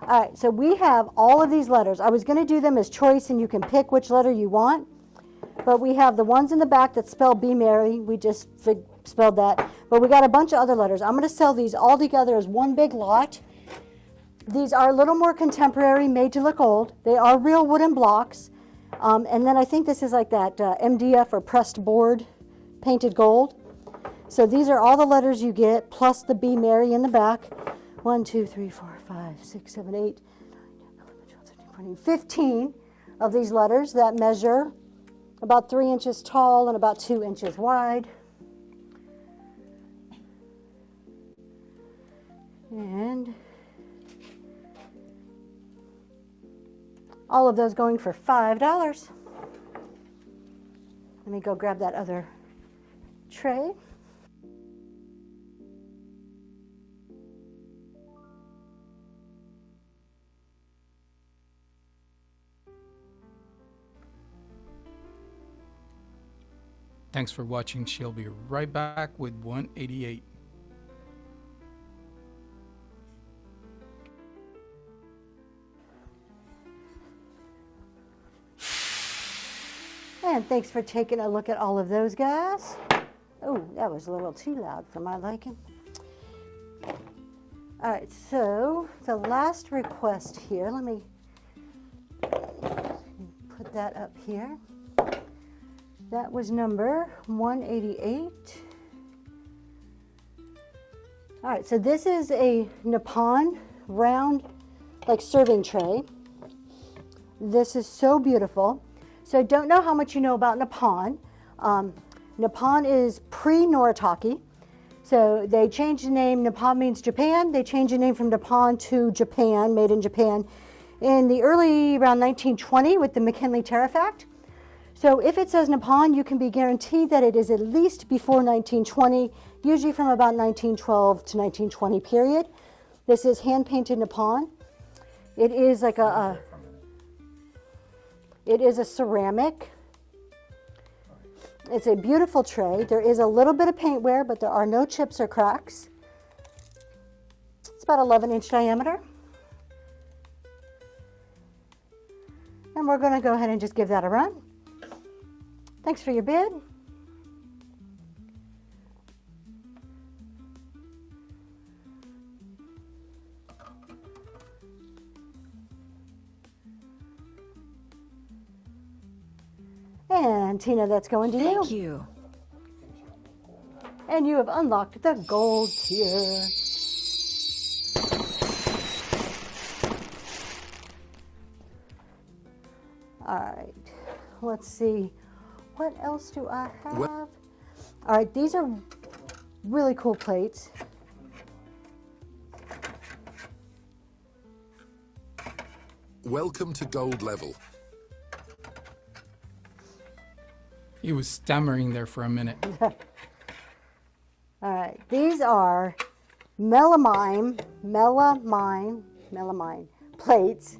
All right, so we have all of these letters. I was going to do them as choice, and you can pick which letter you want. But we have the ones in the back that spell Be Merry. We just spelled that. But we got a bunch of other letters. I'm going to sell these all together as one big lot. These are a little more contemporary, made to look old. They are real wooden blocks. And then I think this is like that MDF or pressed board, painted gold. So these are all the letters you get, plus the Be Merry in the back. 1, 2, 3, 4, 5, 6, 7, 8, 9, 10, 11, 12, 13, 14, 15 of these letters that measure about 3 inches tall and about 2 inches wide. And all of those going for $5. Let me go grab that other tray. Thanks for watching. She'll be right back with 188. And thanks for taking a look at all of those guys. Oh, that was a little too loud for my liking. All right, so the last request here, let me put that up here. That was number 188. All right, so this is a Nippon round, like serving tray. This is so beautiful. So I don't know how much you know about Nippon. Nippon is pre-Noritake. So they changed the name. Nippon means Japan. They changed the name from Nippon to Japan, made in Japan, in the early, around 1920 with the McKinley Tariff Act. So if it says Nippon, you can be guaranteed that it is at least before 1920, usually from about 1912 to 1920 period. This is hand-painted Nippon. It is like it is a ceramic. It's a beautiful tray. There is a little bit of paint wear, but there are no chips or cracks. It's about 11-inch diameter. And we're going to go ahead and just give that a run. Thanks for your bid. And Tina, that's going to you. Thank you. And you have unlocked the gold tier. All right, let's see. What else do I have? All right, these are really cool plates. Welcome to gold level. He was stammering there for a minute. All right, these are melamine plates.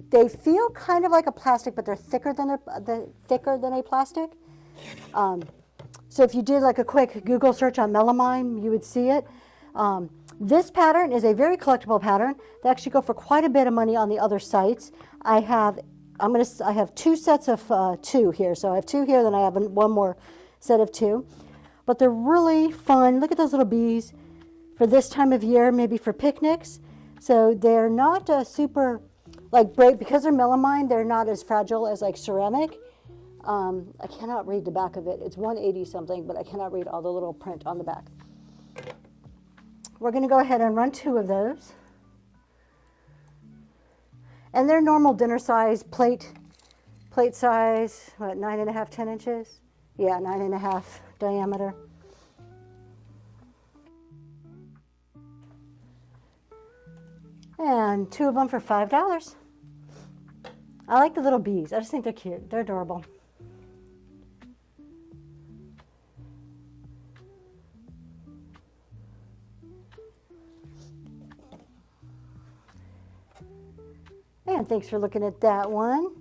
They feel kind of like a plastic, but they're thicker than a plastic. So if you did like a quick Google search on melamine, you would see it. This pattern is a very collectible pattern. They actually go for quite a bit of money on the other sites. I have 2 sets of 2 here. So I have 2 here, then I have one more set of 2. But they're really fun. Look at those little bees for this time of year, maybe for picnics. So they're not super like break, because they're melamine, they're not as fragile as like ceramic. I cannot read the back of it. It's 180 something, but I cannot read all the little print on the back. We're going to go ahead and run 2 of those. And they're normal dinner size plate size, what, 9.5, 10 inches? Yeah, 9.5 diameter. And 2 of them for $5. I like the little bees. I just think they're cute. They're adorable. And thanks for looking at that one.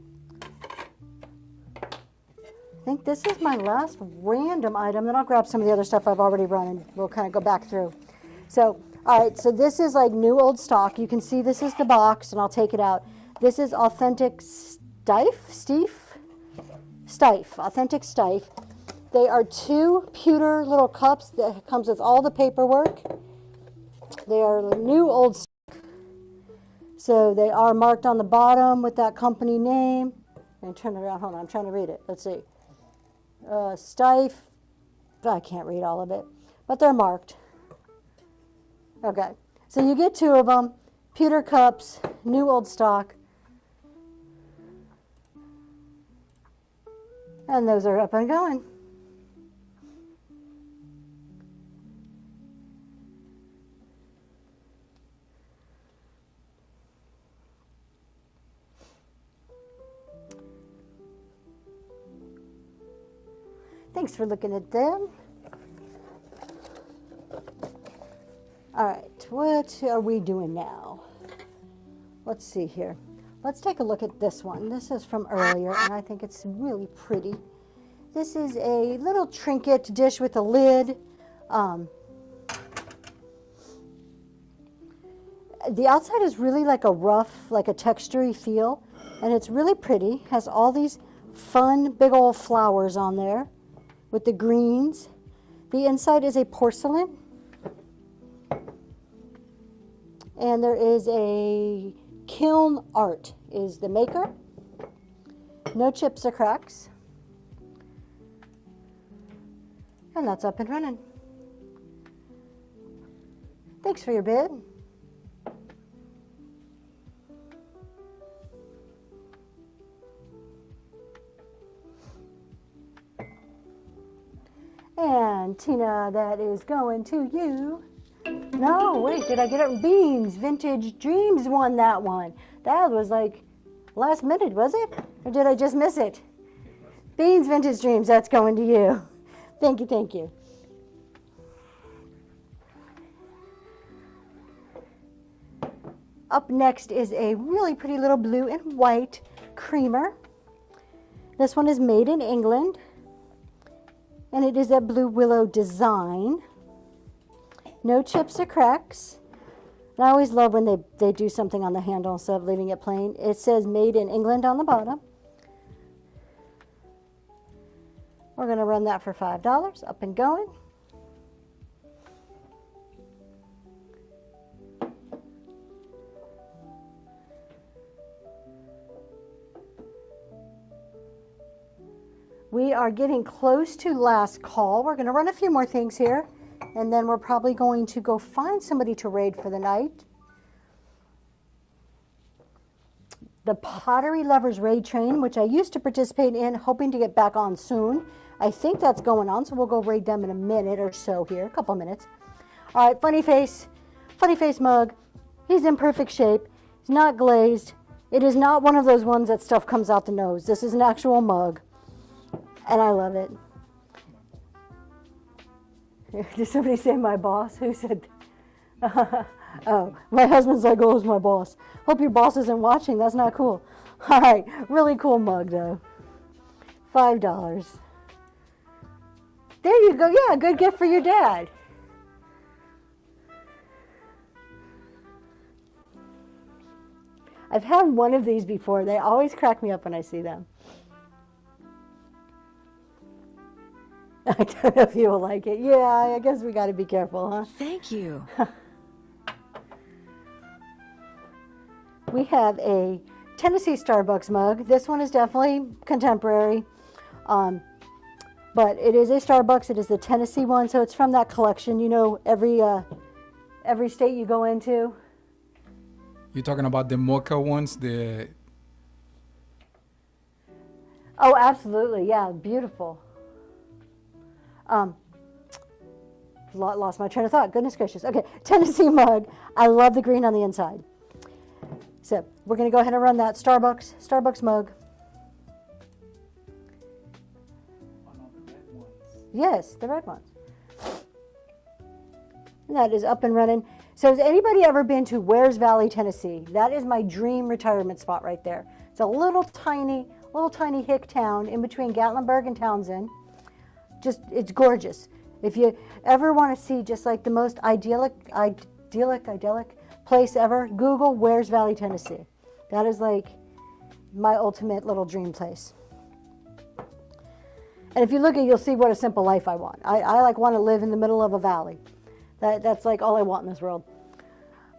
I think this is my last random item. Then I'll grab some of the other stuff I've already run and we'll kind of go back through. So, all right, so this is like new old stock. You can see this is the box, and I'll take it out. This is authentic authentic Steiff. They are 2 pewter little cups that comes with all the paperwork. They are new old stock. So they are marked on the bottom with that company name. And turn it around. Hold on, I'm trying to read it. Let's see. Steiff. I can't read all of it, but they're marked. Okay, so you get 2 of them. Pewter cups, new old stock. And those are up and going. Thanks for looking at them. All right, what are we doing now? Let's see here. Let's take a look at this one. This is from earlier, and I think it's really pretty. This is a little trinket dish with a lid. The outside is really like a rough, like a textury feel, and it's really pretty. Has all these fun, big old flowers on there with the greens. The inside is a porcelain. And there is a kiln art is the maker. No chips or cracks. And that's up and running. Thanks for your bid. And Tina, that is going to you. No, wait, did I get it? Beans, Vintage Dreams won that one. That was like last minute, was it? Or did I just miss it? Beans, Vintage Dreams, that's going to you. Thank you, thank you. Up next is a really pretty little blue and white creamer. This one is made in England, and it is a blue willow design. No chips or cracks. And I always love when they do something on the handle instead of leaving it plain. It says made in England on the bottom. We're going to run that for $5. Up and going. We are getting close to last call. We're going to run a few more things here, and then we're probably going to go find somebody to raid for the night. The Pottery Lovers Raid Train, which I used to participate in, hoping to get back on soon. I think that's going on, so we'll go raid them in a minute or so here, a couple minutes. All right, funny face mug. He's in perfect shape. He's not glazed. It is not one of those ones that stuff comes out the nose. This is an actual mug, and I love it. Did somebody say my boss? Who said? Oh, my husband's like, oh, it's my boss. Hope your boss isn't watching. That's not cool. All right, really cool mug though. $5. There you go. Yeah, good gift for your dad. I've had one of these before. They always crack me up when I see them. I don't know if you will like it. Yeah, I guess we got to be careful, huh? Thank you. We have a Tennessee Starbucks mug. This one is definitely contemporary, but it is a Starbucks. It is the Tennessee one, so it's from that collection. You know, every state you go into. You're talking about the mocha ones, Oh, absolutely. Yeah, beautiful. Lost my train of thought. Goodness gracious. Okay, Tennessee mug. I love the green on the inside. So we're going to go ahead and run that Starbucks mug. Yes, the red ones. And that is up and running. So has anybody ever been to Wares Valley, Tennessee? That is my dream retirement spot right there. It's a little tiny little tiny hick town in between Gatlinburg and Townsend. Just, it's gorgeous. If you ever want to see just like the most idyllic place ever, Google Wears Valley, Tennessee. That is like my ultimate little dream place. And if you look at it, you'll see what a simple life I want. I like want to live in the middle of a valley. That's like all I want in this world.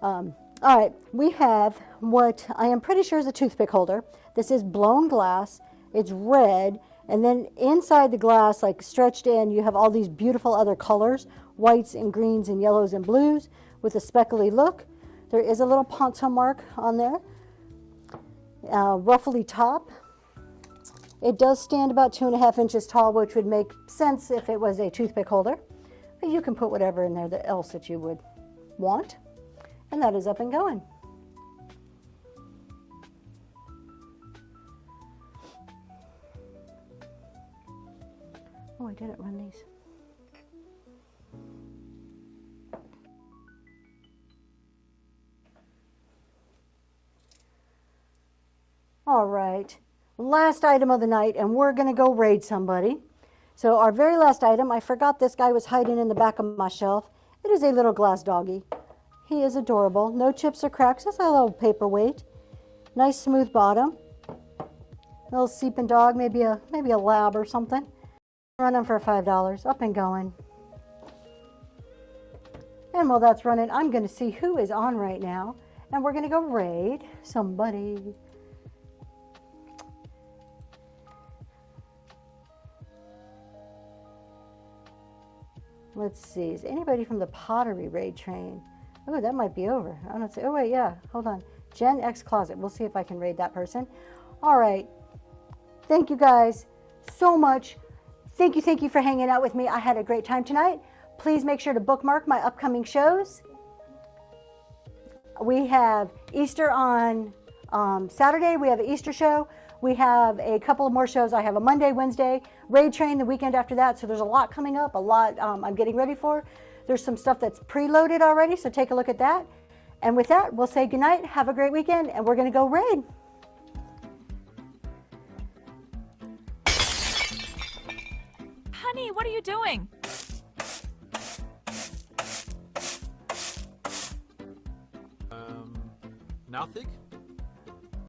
All right, we have what I am pretty sure is a toothpick holder. This is blown glass. It's red. And then inside the glass, like stretched in, you have all these beautiful other colors, whites and greens and yellows and blues with a speckly look. There is a little ponton mark on there. Ruffly top. It does stand about 2.5 inches tall, which would make sense if it was a toothpick holder. But you can put whatever in there else that you would want. And that is up and going. Oh, I didn't run these. All right, last item of the night, and we're going to go raid somebody. So our very last item, I forgot this guy was hiding in the back of my shelf. It is a little glass doggy. He is adorable. No chips or cracks. That's a little paperweight. Nice smooth bottom. Little seeping dog, maybe a lab or something. Running for $5, up and going. And while that's running, I'm going to see who is on right now. And we're going to go raid somebody. Let's see, is anybody from the pottery raid train? Oh, that might be over. I don't see. Oh, wait, yeah, hold on. Gen X Closet. We'll see if I can raid that person. All right. Thank you guys so much. Thank you for hanging out with me. I had a great time tonight. Please make sure to bookmark my upcoming shows. We have Easter on Saturday. We have an Easter show. We have a couple of more shows. I have a Monday, Wednesday, Raid Train the weekend after that. So there's a lot coming up, a lot I'm getting ready for. There's some stuff that's preloaded already, so take a look at that. And with that, we'll say goodnight. Have a great weekend, and we're going to go raid. Honey, what are you doing? Nothing?